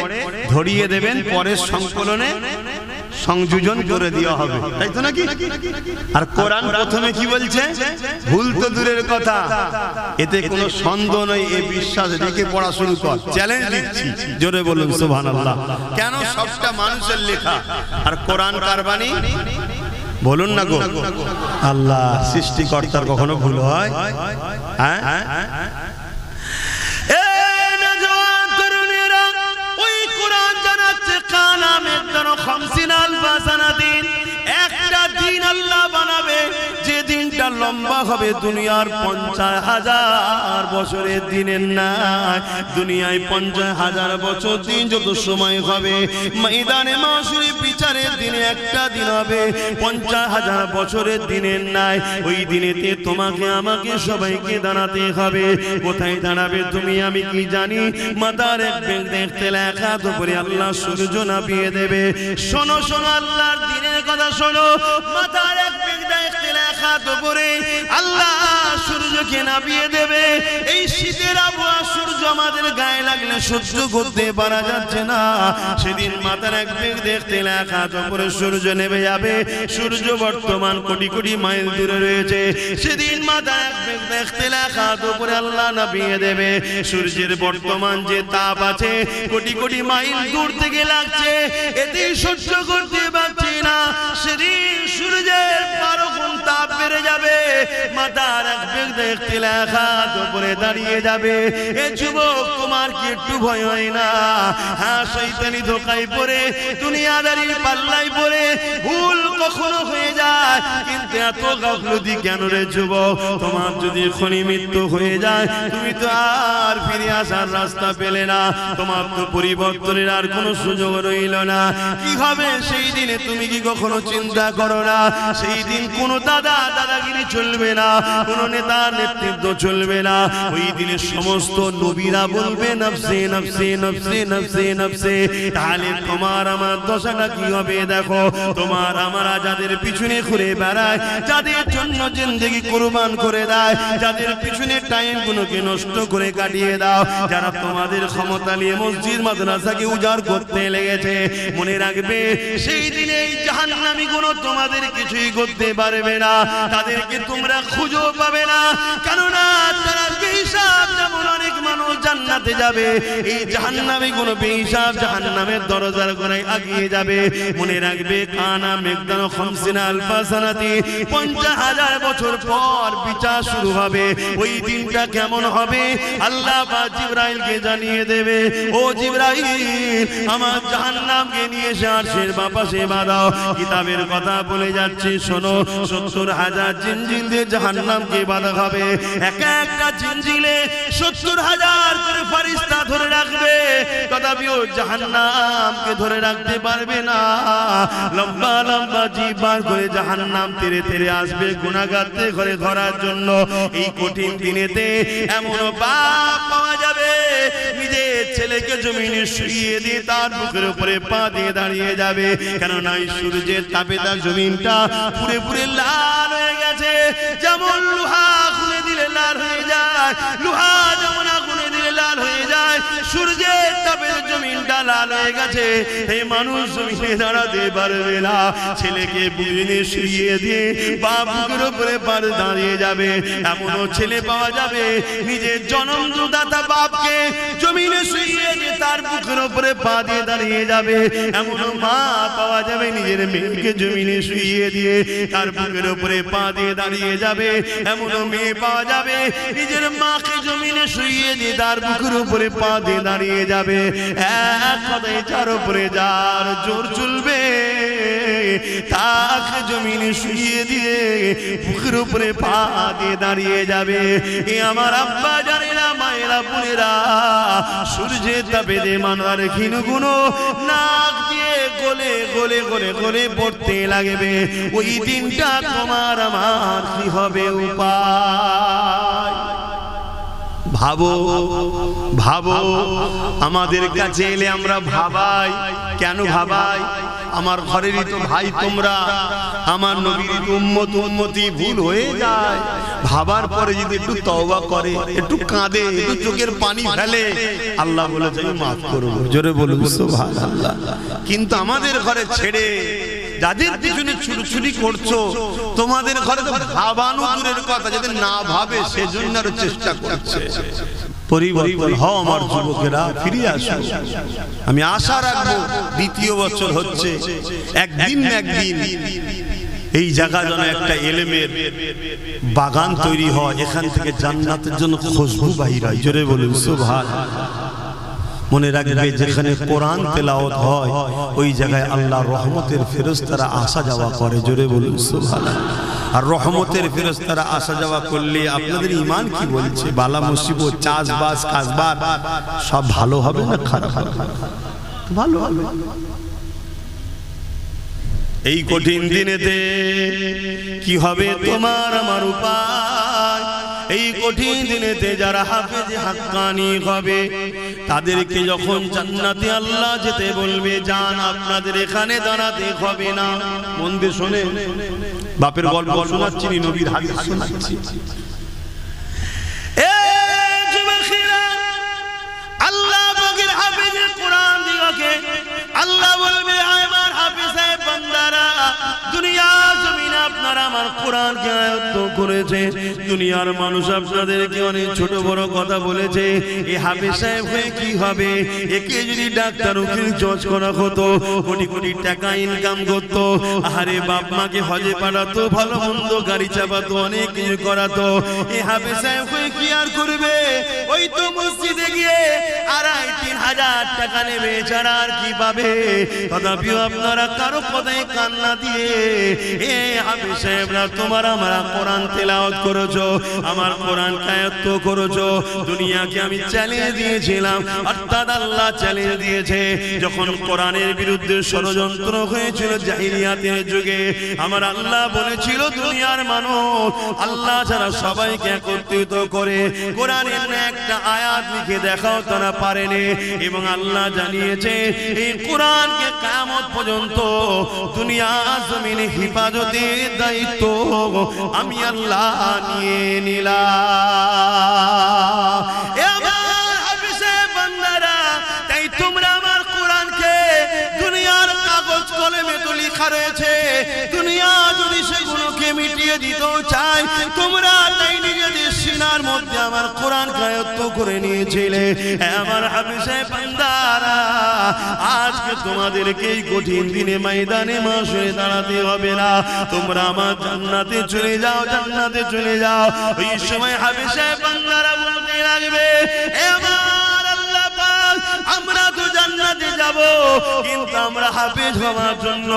ধরিয়ে দেবেন, পরের সংকলনে সংযোজন করে দেওয়া হবে, তাই তো নাকি? আর কোরআন প্রথমে কি বলছে? ভুল তো দূরের কথা, এতে কোনো সন্দেহ নেই, এই বিশ্বাস রেখে পড়া শুরু কর। চ্যালেঞ্জ দিচ্ছি, জোরে বলুন সুবহানাল্লাহ। কেন? সবটা মানুষের লেখা, আর কোরআন কার বাণী? বলুন না গো। আল্লাহ সৃষ্টিকর্তার কখনো ভুল হয়? হ্যাঁ, ওই কোরআন জানাচ্ছে, কানা মিকদারু 50 আলফা সানাতিন। একটা দিন আল্লাহ বানাবে, যে দিনটা লম্বা হবে দুনিয়ার 50,000 বছরের দিনের নাই। দুনিয়ায় 50,000 বছর দিন যত সময় হবে, ময়দানে মাশরে বিচারের দিনে একটা দিন হবে 50,000 বছরের দিনের নাই। ওই দিনেতে তোমাকে আমাকে সবাইকে দাঁড়াতে হবে। কোথায় দাঁড়াবে তুমি আমি কি জানি? মাথার এক বেগ দেখতে লেখা তো করে আল্লাহ সূর্য নামিয়ে দেবে। শোনো শোনো, আল্লাহর দিনের কথা শোনো। মাথার এক বেগ দেখতে লেখা তো করে আল্লাহ সূর্যকে নামিয়ে দেবে। এই শীতের আবহাওয়া সূর্য আমাদের গায়ে লাগলে সহ্য করতে পারা যাচ্ছে না। সেদিন মাথার এক বেগ দেখতে লেখা উপরে সূর্য নেমে যাবে। সূর্য বর্তমান কোটি কোটি মাইল দূরে রয়েছে। সেদিন মাথার এক বেগ দেখতে লেখা উপরে আল্লাহ নামিয়ে দেবে। সূর্যের বর্তমান যে তাপ আছে কোটি কোটি মাইল দূর থেকে লাগছে, এতে সহ্য করতে পারছি না। সেদিন সূর্যের 12 গুণ তাপ বেড়ে যাবে। মাথার এক বেগ দেখতে লেখা উপরে দাঁড়িয়ে যাবে। এ যুবক, তোমার কি একটু ভয় হয় না? হ্যাঁ, শয়তানি ধোকায় পড়ে দুনিয়াদারির পাল্লায় পড়ে ভুল কখনো হয়ে যায়, কিন্তু এত গাফলতি কেন রে যুবক? তোমার যদি এখনই মৃত্যু হয়ে যায়, তুমি তো আর ফিরে আসার রাস্তা পেলে না। তোমার তো পরিবর্তনের আর কোনো সুযোগ রইল না। কি হবে সেই দিনে তুমি কি কখনো চিন্তা করো না? সেই দিন কোনো দাদাগিরি চলবে না, কোনো নেতার নেতৃত্ব চলবে না। ওই দিনে সমস্ত নবীরা বলবে নফসে নফসে নফসে নফসে নফসে। তাহলে তোমার আমার দশাটা কি হবে? দেখো, তোমার আমরা যাদের পিছনে ঘুরে বেড়ায়, যাদের জন্য জিন্দেগি কুরবান করে দেয়, যাদের পিছনে টাইম গুলোকে নষ্ট করে কাটিয়ে দাও, যারা তোমাদের ক্ষমতা নিয়ে মসজিদ মাদ্রাসাকে উজাড় করতে লেগেছে, মনে রাখবে সেই দিনে এই জাহান্নামী গুলো তোমাদের কিছুই করতে পারবে না। তাদেরকে তোমরা খুঁজেও পাবে না, কেননা তারা বেহিসাব। যেমন অনেক মানুষ জান্নাতে যাবে, এই জাহান্নামী গুলো বেহিসাব জাহান্নামের দরজার গোড়ায় আগিয়ে যাবে। মনে রাখবে, কানা মেঘদান খামসিনা আলফা সানাতি, 50,000 বছর পর বিচার শুরু হবে। ওই দিনটা কেমন হবে আল্লাহ পাক জিবরাইলকে জানিয়ে দেবে। ও জিবরাইল, আমার জাহান্নামকে নিয়ে এসে আরশের পাশে বাঁধাও। কিতাবের কথা বলে যাচ্ছে, শোনো, 70,000 জিনজিল দিয়ে জাহান্নামকে বাঁধা হবে। একটা জিনজিলে 70,000 করে ফেরেশতা ধরে রাখবে, তথাপিও জাহান্নামকে ধরে রাখতে পারবে না। লম্বা লম্বা জিভ বার করে জাহান্নাম তেরে তেরে আসবে গুনাহগারকে ঘরে ধরার জন্য। এই কঠিন দিনেতে এমন বাপ পাওয়া যাবে, নিজের ছেলেকে জমিনে শুইয়ে দিয়ে তার বুকের উপরে পা দিয়ে দাঁড়িয়ে যাবে। কেননা এই সূর্যের তাপে তার জমিনটা পুরে পুরে লাল হয়ে গেছে। যেমন লোহা খুলে দিলে লাল হয়ে যায়, লোহা যেমন আগুনে দিলে লাল হয়ে যায়, সূর্যের তাপে জমিনটা লাল হয়ে গেছে। এই মানুষ জমিনে দাঁড়াতে পারবে না। ছেলেকে বুকে শুইয়ে দিয়ে বাপ বুকের উপরে পার দাঁড়িয়ে যাবে। এমনও ছেলে পাওয়া যাবে, নিজের জন্মদাতা বাপকে জমিনে শুইয়ে দিয়ে তার বুকের উপরে পা দিয়ে দাঁড়িয়ে যাবে। এমনও মা পাওয়া যাবে, নিজের মেয়েকে জমিনে শুইয়ে দিয়ে তার বুকের উপরে পা দিয়ে দাঁড়িয়ে যাবে। এমনও মেয়ে পাওয়া যাবে, নিজের মাকে জমিনে শুইয়ে দিয়ে তার বুকের উপরে পা দিয়ে দাঁড়িয়ে যাবে। এক কথায় যার উপরে যার জোর চলবে, তাকে জমিনে শুইয়ে দিয়ে বুকের উপরে পা দিয়ে দাঁড়িয়ে যাবে। এ আমার আব্বা জানেরা, মায়েরা, বোনেরা, সূর্যের তাপে যে মানার ক্ষীণ গুলো নাক দিয়ে গলে গলে গলে গলে পড়তে লাগবে। ওই দিনটা তোমার আমার কি হবে উপায়? ভাবো ভাবো, আমাদের কাছে এলে আমরা ভাবাই। কেন ভাবাই? আমার ঘরেরই তো ভাই তোমরা, আমার নবীর উম্মত উম্মতি ভুল হয়ে যায়। ভাবার পরে যদি একটু তওবা করে, একটু কাঁদে, একটু চোখের পানি ফেলে, আল্লাহ বলে যাই মাফ করব। জোরে বলুন সুবহানাল্লাহ। কিন্তু আমাদের ঘরে ছেড়ে যাদের পিছনে ছুটছুটি করছো, তোমাদের ঘরে তো ভাবানো দূরের কথা, যাদের না ভাবে সেজন্য আরো চেষ্টা করছে। পরিবর্তন হও আমার যুবকেরা, ফিরে আসো। আমি আশা রাখবো, দ্বিতীয় বছর হচ্ছে, একদিন না একদিন এই জায়গা যেন একটা ইলমের বাগান তৈরি হয়, এখান থেকে জান্নাতের জন্য খুশবু বাহির হয়। জোরে বলুন সুবহানাল্লাহ। মনে রাখবে, যেখানে কোরআন তেলাওয়াত হয় ওই জায়গায় আল্লাহ রহমতের ফেরেশতারা আসা যাওয়া করে। জোরে বলুন সুবহানাল্লাহ। আর রহমতের ফেরেশতারা আসা যাওয়া করলে আপনাদের ঈমান কি বলছে? বালা মুসিবত, চাষবাস, কাজবাজ সব ভালো হবে না খারাপ হবে? ভালো হবে। এই কঠিন দিনেতে কি হবে তোমার আমার উপায়? এই কঠিন দিনেতে যারা হাফেজে হাক্কানি হবে, তাদেরকে যখন জান্নাতে আল্লাহ যেতে বলবে, যান আপনাদের এখানে দাঁড়াতে হবে না। মন দিয়ে শোনে, বাপের গল্প শোনাচ্ছি, নবীর হাদিস শোনাচ্ছি। আল্লাহ পাকের হাফেজের কোরআন দিগকে আল্লাহ বলবে, আমার হাফেজ সাহেব বান্দারা, দুনিয়া জমিন আপনারা আমার কোরআনকে আয়ত্ত করেছে, দুনিয়ার মানুষ আপনাদেরকে অনেক ছোট বড় কথা বলেছে, এই হাফেজ সাহেব হয়ে কি হবে? একে যদি ডাক্তার উকিল জজ করা হতো, কোটি কোটি টাকা ইনকাম করতো, আরে বাপ মাকে হজে পাঠাতো, ভালো মন্দ গাড়ি চাপাতো, অনেক কিছু করাতো, এই হাফেজ সাহেব হয়ে কি আর করবে? ওই তো মসজিদে গিয়ে 2,500-3 হাজার টাকা নেবে, ছাড়া আর কি পাবে? তথাপিও আপনারা কারো কথায় কান্না দিয়ে, এ হাফেজ সাহেবরা তোমার আমার কোরআন তেলাওয়াত করেছো, আমার কোরআন আয়াত্ত করেছো, দুনিয়াকে আমি চ্যালেঞ্জ দিয়েছিলাম, অর্থাৎ আল্লাহ চ্যালেঞ্জ দিয়েছে। যখন কোরআনের বিরুদ্ধে ষড়যন্ত্র হয়েছিল জাহিলিয়াতের যুগে, আমার আল্লাহ বলেছিল, দুনিয়ার মানুষ আল্লাহ ছাড়া সবাইকে একত্রিত করে কোরআনের একটা আয়াত লিখে দেখাও, তারা পারেনি। এবং আল্লাহ জানিয়েছে, এই কোরআনকে কিয়ামত পর্যন্ত দুনিয়া জমিনে হিফাজতের দায়িত্ব আমি আল্লাহ নিয়ে নিলাম। এ আমার হাফেজে বান্দারা, তাই তোমরা আমার কোরআনকে, দুনিয়ার কাগজ কলমে তো লেখা রয়েছে, দুনিয়া যদি সেগুলোকে মিটিয়ে দিতেও চাই, তোমরা তাই নিজেদের সিনার মধ্যে আমার কোরআন আয়ত্ত করে নিয়েছিলে। আমার হাফেজে বান্দারা, আজকে তোমাদেরকে এই কঠিন দিনে ময়দানে মাশরে দাঁড়াতে হবে না, তোমরা আমার জান্নাতে চলে যাও, জান্নাতে চলে যাও। ওই সময় হাফেজে বান্দারা বলতে লাগবে, আমার আল্লাহ পাক, আমরা তো জান্নাতে যাব, কিন্তু আমরা হাফেজ হওয়ার জন্য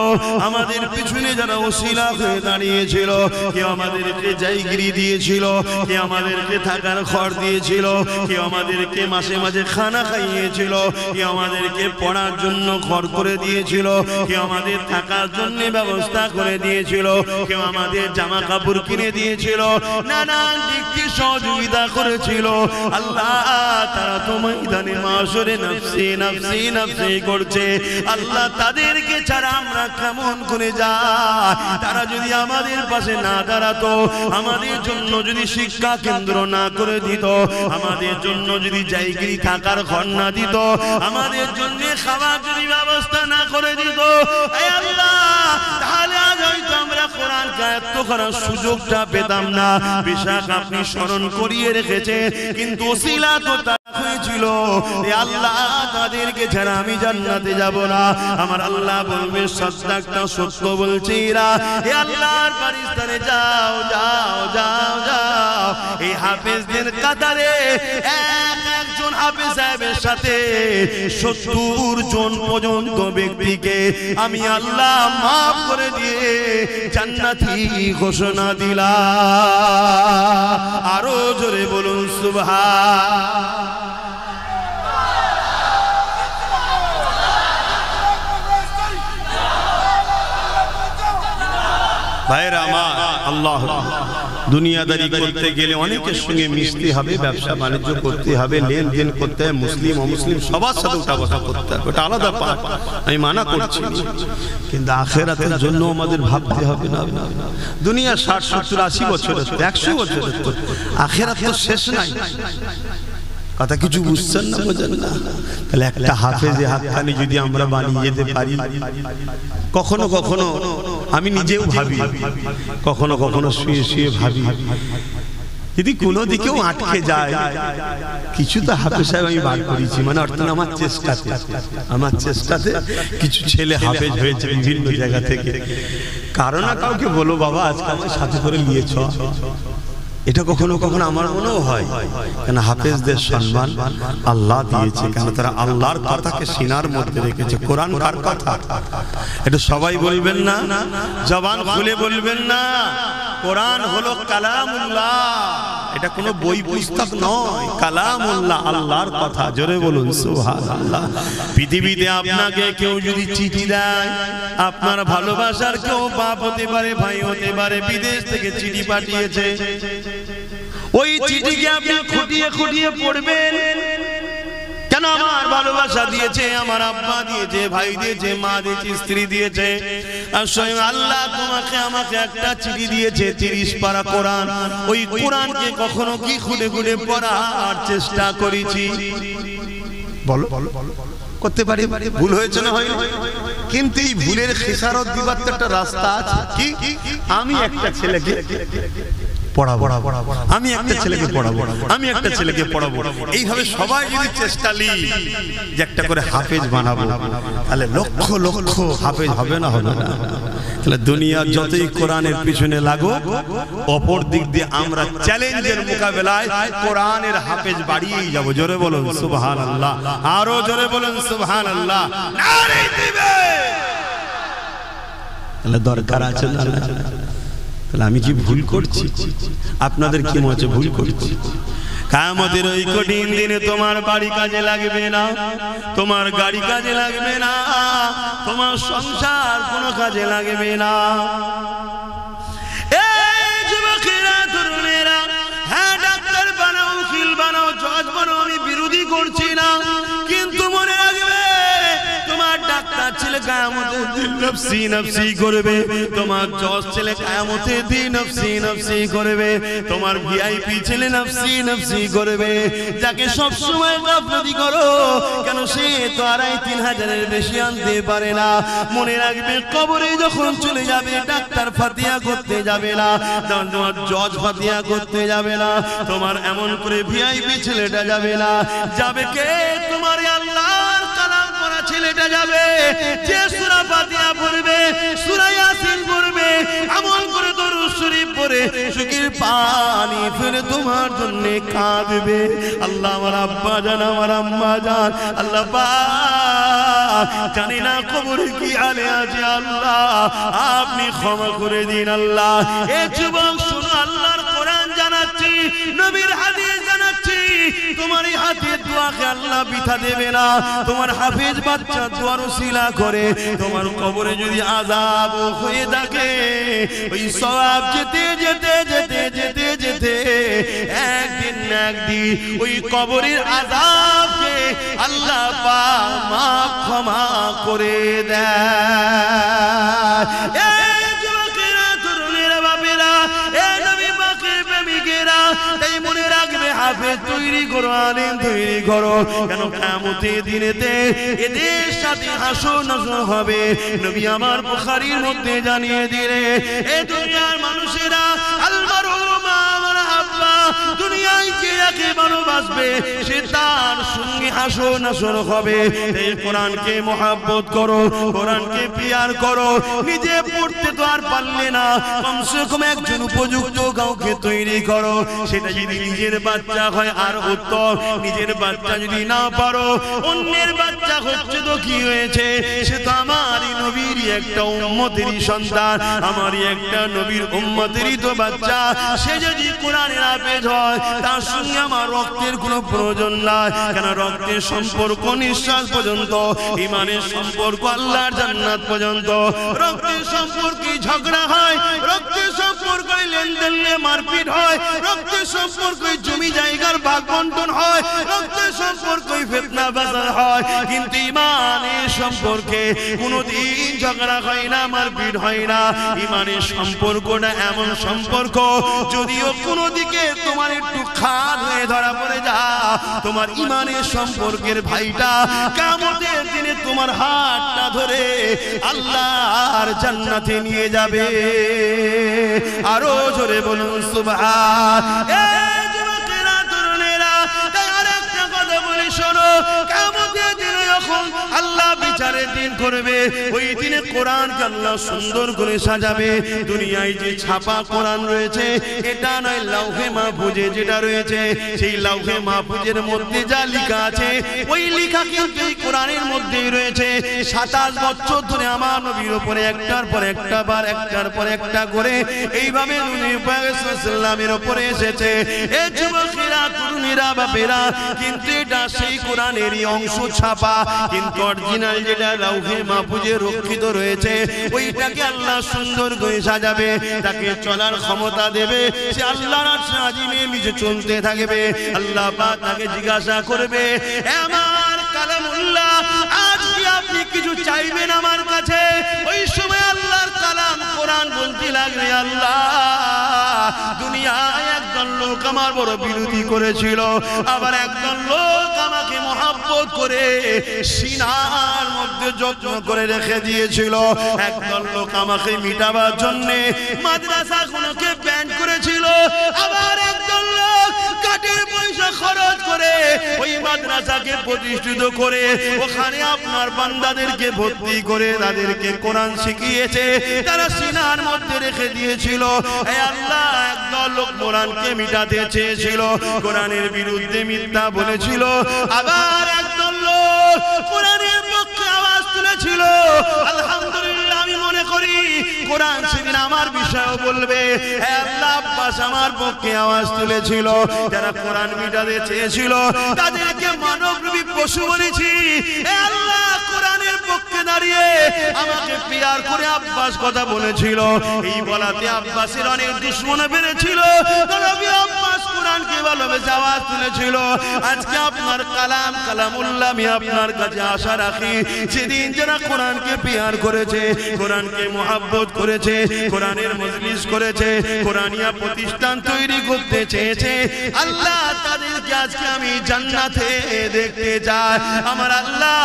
আমাদের পিছনে যারা ওসিলা হয়ে দাঁড়িয়েছিল, কেউ আমাদেরকে জায়গিরি দিয়েছিল, কেউ আমাদেরকে থাকার ঘর দিয়েছিল, কেউ আমাদেরকে মাসে মাঝে খানা খাইয়েছিল, কেউ আমাদেরকে পড়ার জন্য ঘর করে দিয়েছিল, কেউ আমাদের থাকার জন্য ব্যবস্থা করে দিয়েছিল, কেউ আমাদের জামা কাপড় কিনে দিয়েছিল, নানান দিক থেকে সহযোগিতা করেছিল। আল্লাহ তারা তো ময়দানে মাশরে নফসি নফসি নফসি করছে। আল্লাহ তাদেরকে ছাড়া আমরা কেমন করে যাই? তারা যদি আমাদের পাশে না দাঁড়াতো, আমাদের জন্য যদি শিক্ষা কেন্দ্র না করে দিত, আমাদের জন্য যদি জায়গিরি থাকার ঘর না দিত, আমাদের জন্য খাবার যদি ব্যবস্থা না করে দিত, আল্লাহ, তাহলে আজ হয়তো আমরা কোরআন আয়াত্ত করার সুযোগটা পেতাম না। বিশাখ আপনি স্মরণ করিয়ে রেখেছে, কিন্তু ওসিলা তো হয়েছিল, আল্লাহ তাদেরকে ছাড়া আমি জান্নাতে যাব না। আমার আল্লাহ বলবে, সাদ্দাকটা সত্য বলছি, হে আল্লাহর ফেরেশতারা, যাও যাও যাও যাও, এই হাফেজদের কাতারে একজন হাফেজ সাহেবের সাথে 70 জন পর্যন্ত ব্যক্তিকে আমি আল্লাহ মাফ করে দিয়ে জান্নাতি ঘোষণা দিলাম। আরো জোরে বলুন সুবহান। ভাইরা আমার, আল্লাহ, দুনিয়াদারি করতে গেলে অনেকের সঙ্গে মিশতে হবে, ব্যবসা বাণিজ্য করতে হবে, লেনদেন করতে হবে, মুসলিম অমুসলিম সবার সাথে উঠা বসা করতে হবে, ওটা আলাদা পাঠ, আমি মানা করছি, কিন্তু আখিরাতের জন্য আমাদের ভাবতে হবে না। দুনিয়া 60, 70, 80 বছর, 100 বছর, আখিরাত তো শেষ নাই। কথা কিছু বুঝছেন না, বোঝেন না? তাহলে একটা হাফেজে হাতখানি যদি আমরা বানিয়ে যেতে পারি, কখনো কখনো আমি নিজেও ভাবি, কখনো কখনো শুয়ে শুয়ে ভাবি, যদি কোনো দিকেও আটকে যায়, কিছু তো হাফেজ সাহেব আমি বার করেছি, মানে অর্থাৎ আমার চেষ্টাতে কিছু ছেলে হাফেজ হয়েছে বিভিন্ন জায়গা থেকে। কারো না কাউকে বলো, বাবা আজকে আমার সাথে করে নিয়েছ, এটা কখনো কখনো আমার মনেও হয়, কেন হাফেজদের সম্মান আল্লাহ দিয়েছে, কেন তারা আল্লাহর কথাকে সিনার মধ্যে রেখেছে। কোরআন কার কথা? এটা সবাই বলবেন না, জবান খুলে বলবেন না, কোরআন হলো কালামুল্লাহ, এটা কোনো বই পুস্তক নয়, কালামুল্লাহ, আল্লাহর কথা। জোরে বলুন সুবহানাল্লাহ। পৃথিবীতে আপনাকে কেউ যদি চিঠি দেয়, আপনার ভালোবাসার কেউ বাপ হতে পারে, ভাই হতে পারে, বিদেশ থেকে চিঠি পাঠিয়েছে, ওই চিঠিকে আপনি খুঁটিয়ে খুঁটিয়ে পড়বেন, কেন কেন আমার ভালোবাসা দিয়েছে, আমার আব্বা দিয়েছে, ভাই দিয়েছে, মা দিয়েছে, স্ত্রী দিয়েছে, আর স্বয়ং আল্লাহ তোমাকে আমাকে একটা চিঠি দিয়েছে 30 পারা কোরআন। ওই কোরআনকে কখনো কি খুলে খুলে পড়ার চেষ্টা করেছি?
বলো করতে পারি, ভুল হয়েছে না হয়নি? কিন্তু এই ভুলের খেসারত দিবার তো একটা রাস্তা আছে। কি? আমি একটা ছেলেকে পড়াবো, আমি একটা ছেলেকে পড়াবো, আমি একটা ছেলেকে পড়াবো। এইভাবে সবাই যদি চেষ্টা নিই যে একটা করে হাফেজ বানাবো, তাহলে লক্ষ লক্ষ হাফেজ হবে না? হবে না? তাহলে দুনিয়ার যতই কোরআনের পিছনে লাগো, অপর দিক দিয়ে আমরা চ্যালেঞ্জের মোকাবেলায় কোরআনের হাফেজ বাড়িয়েই যাব। জোরে বলুন সুবহানাল্লাহ, আরো জোরে বলুন সুবহানাল্লাহ। নারে দিবে। তাহলে দরকার আছে না? তাহলে আমি কি ভুল করছি? আপনাদের কি মনে হচ্ছে ভুল করছি? কিয়ামতের ওই কঠিন দিনে তোমার বাড়ি কাজে লাগবে না, তোমার গাড়ি কাজে লাগবে না, তোমার সংসার কোনো কাজে লাগবে না। এই যুবকেরা, তরুণেরা, হ্যাঁ ডাক্তার বানাও, উকিল বানাও, জজ বানাও, আমি বিরোধী করছি না, কিন্তু মনে রাখবে তোমার ডাক্তার ছেলে কিয়ামতের দিন নফসি নফসি করবে, তোমার জজ ছেলে কিয়ামতের দিন নফসি নফসি করবে, তোমার ভিআইপি ছেলে নফসি নফসি করবে। যাকে সব সময় গাফলতি করো কেন, সে তো 2,5-3 হাজারের বেশি আনতে পারে না। মনে রাখবে কবরে যখন চলে যাবে, ডাক্তার ফাতিহা করতে যাবে না, তোমার জজ ফাতিহা করতে যাবে না, তোমার এমন করে ভিআইপি ছেলেটা যাবে না। যাবে কে? তোমার আল্লাহর কালাম পড়া ছেলেটা যাবে, যে সূরা ফাতিহা পড়বে, সূরা ইয়াসিন পড়বে, আমল করে দরুদ শরীফ পড়ে চোখের পানি ফেলে তোমার জন্য কাঁদবে। আল্লাহ আমার আব্বা জান, আমার আম্মা জান, আল্লাহ পাক জানি না কবরে কি হালে আছে, আল্লাহ আপনি ক্ষমা করে দিন। আল্লাহ এ যুবক শুনো, আল্লাহর কোরআন জানাচ্ছি, নবীর হাদিস জানাচ্ছি, তোমার এই হাতের দোয়াকে আল্লাহ বৃথা দেবে না। তোমার হাফেজ বাচ্চা দোয়ার ওসিলা করে তোমার কবরে যদি আযাব হয়ে থাকে, ওই সওয়াব যেতে যেতে যেতে যেতে যেতে একদিন না একদিন ওই কবরের আযাবকে আল্লাহ পাক মাফ ক্ষমা করে দেয়। এই যুবকেরা, তরুণেরা, বাপেরা, এই নবী পাকের প্রেমিকেরা, তাই মনে রাখবে হাফেজ তৈরি করো, আলেম তৈরি করো। কেন কিয়ামতের দিনেতে এদের সাথে হাসর নাসর হবে। নবী আমার বুখারীর মধ্যে জানিয়ে দিলে, এই দুনিয়ার মানুষেরা আলমারুমা মারহাবা, দুনিয়ায় যে যাকে ভালোবাসবে সে তার সঙ্গে হাসর নাসর হবে। এই কোরআনকে মহব্বত করো, কোরআনকে পিয়ার করো। নিজে পড়তে তো আর পারলে না, কমসে কম একজন উপযুক্ত কাউকে তৈরি করো। সেটা যদি নিজের বাচ্চা হয় আর উত্তম, নিজের বাচ্চা যদি না পারো, অন্যের বাচ্চা হচ্ছে তো কি হয়েছে, সে তো আমারই নবীরই একটা উম্মতেরই সন্তান, আমারই একটা নবীর উম্মতেরই তো বাচ্চা। সে যদি কোরআনের হাফেজ হয়, তার সঙ্গে আমার রক্তের কোনো প্রয়োজন নাই। কেন রক্তের সম্পর্ক নিঃশ্বাস পর্যন্ত, ইমানের সম্পর্ক আল্লাহর জান্নাত পর্যন্ত। রক্তের সম্পর্কে ঝগড়া হয়, রক্তের সম্পর্কে লেনদেন নিয়ে মারপিট হয়, রক্তের সম্পর্কে জমি জায়গার ভাগ বন্টন হয়, রক্তের সম্পর্কে ফিতনা বাজার হয়, কিন্তু ইমানের সম্পর্কে কোনোদিন ঝগড়া হয় না, মারপিট হয় না। ইমানের সম্পর্কটা এমন সম্পর্ক, যদিও কোনো দিকে তোমার একটু খাদ হয়ে ধরা পড়ে যা, তোমার ইমানের সম্পর্কের ভাইটা কিয়ামতের দিনে তোমার হাতটা ধরে আল্লাহর জান্নাতে নিয়ে যাবে। আরো জোরে বলুন সুবহান। এই যুবকেরা, তরুণেরা, তাই আরেকটা কথা বলি শোনো, কিয়ামতের দিনে যখন আল্লাহ বিচারের দিন করবে, ওই দিনে কোরআনকে আল্লাহ সুন্দর করে সাজাবে। দুনিয়ায় যে ছাপা কোরআন রয়েছে, এটা নয়, লাউহে মাহফুজে যেটা রয়েছে, সেই লাউহে মাহফুজের মধ্যে যা লেখা আছে, ওই লেখা কিন্তু এই কোরআনের মধ্যেই রয়েছে। 27 বছর ধরে আমার নবীর উপরে একটার পর একটা বার, একটার পর একটা করে এইভাবে নবী পাক সাল্লাল্লাহু আলাইহি উপরে এসেছে। এই যুবকেরা, তরুণীরা, বাপেরা, কিন্তু এটা সেই কোরআনেরই অংশ ছাপা, কিন্তু অরিজিনাল যেটা লাউহে মাহফুজে রক্ষিত রয়েছে, ওইটাকে আল্লাহ সুন্দর করে সাজাবে, তাকে চলার ক্ষমতা দেবে। সে আল্লাহর আরশে আজিমে নিচে চলতে থাকবে। আল্লাহ পাক তাকে জিজ্ঞাসা করবে, আমার
আল্লাহ দুনিয়ায় একজন লোক আমার বড় বিরোধী করেছিল, আবার একজন লোক আমাকে মহব্বত করে সিনার মধ্যে যত্ন করে রেখে দিয়েছিল, একজন লোক আমাকে মিটাবার জন্য মাদ্রাসাগুলোকে ব্যান করেছিল, আবার একজন লোক কাঠের পয়সা খরচ করে ওই মাদ্রাসাকে প্রতিষ্ঠিত করে ওখানে আপনার বান্দাদেরকে ভর্তি করে তাদেরকে কোরআন শিখিয়েছে, তারা সিনার মধ্যে রেখে দিয়েছিল। হে আল্লাহ, একদল লোক কোরআনকে মিটাতে চেয়েছিল, কোরআনের বিরুদ্ধে মিথ্যা বলেছিল, আবার একদল লোক কোরআনের পক্ষে আওয়াজ তুলেছিল। আলহামদুলিল্লাহ, আমি মনে করি কোরআন সেদিন আমার বিষয়ও বলবে। হে আল্লাহ, আব্বাস আমার পক্ষে আওয়াজ তুলেছিল, যারা কোরআন মিটাতে চেয়েছিল তাদেরকে মানবরূপী পশু বলেছি। হে আল্লাহ, কোরআনের পক্ষে দাঁড়িয়ে আমাকে পিয়ার করে আব্বাস কথা বলেছিল, এই বলাতে আব্বাসের অনেক দুশমন বেড়েছিল, নবী আব্বাস কোরআনকে ভালোবেসে আওয়াজ তুলেছিল। আজকে আপনার কালাম কালামুল্লাহ আমি আপনার কাছে আশা রাখি, সেদিন যারা কোরআনকে পিয়ার করেছে, কোরআনকে মহব্বত করেছে, কোরআনের মজলিস করেছে, কোরআনিয়া প্রতিষ্ঠান তৈরি করতে চেয়েছে, আল্লাহ তাদেরকে আজকে আমি জান্নাতে দেখতে যাই। আমার আল্লাহ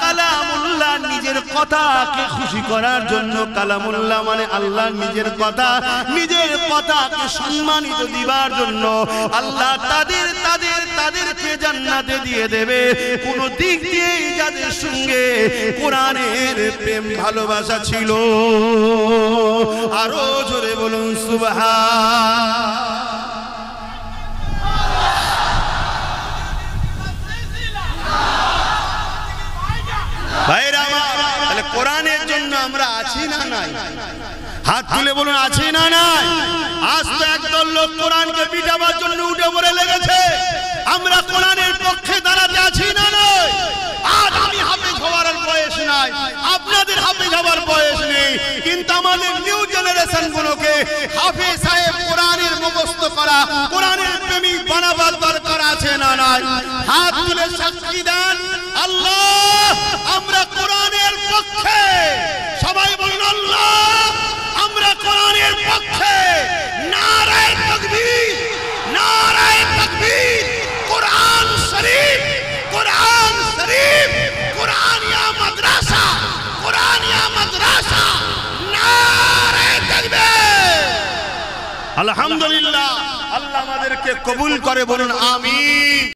কালামুল্লাহ নিজের কথাকে খুশি করার জন্য, কালামুল্লাহ মানে আল্লাহ নিজের কথা, নিজের কথাকে সম্মানিত দিবার জন্য আল্লাহ তাদেরকে জান্নাতে দিয়ে দেবে। কোন দিক দিয়ে যাদের সঙ্গে কোরআনের প্রেম ভালোবাসা ছিল, আরো জোরে বলুন সুবহান। ভাইরা আমার, তাহলে কোরআনের জন্য আমরা আছি না নাই? হাত তুলে বলুন আছি না নাই? আজ তো একদল লোক কোরআনকে পিটাবার জন্য উঠে পড়ে লেগেছে, আমরা কোরআনের পক্ষে দাঁড়াতে আছি না নাই? আজ আমি হাফেজ হওয়ার বয়স নাই, আপনাদের হাফেজ হওয়ার বয়স নেই, কিন্তু আমাদের নিউ জেনারেশন গুলোকে হাফেজ সাহেব কোরআনের মুখস্থ করা, কোরআনের প্রেমিক বানাবার দরকার আছে না নাই? হাত তুলে সাক্ষী দেন আল্লাহ আমরা কোরআনের পক্ষে। সবাই বলুন আল্লাহ আমরা কোরআনের পক্ষে। নারায়ে তাকবীর, নারায়ে তাকবীর। কোরআন শরীফ, কোরআন শরীফ, কোরআনিয়া মাদ্রাসা, কোরআনিয়া মাদ্রাসা, নারায়ে তাকবীর। আলহামদুলিল্লাহ, আল্লাহ আমাদেরকে কবুল করে, বলুন আমিন।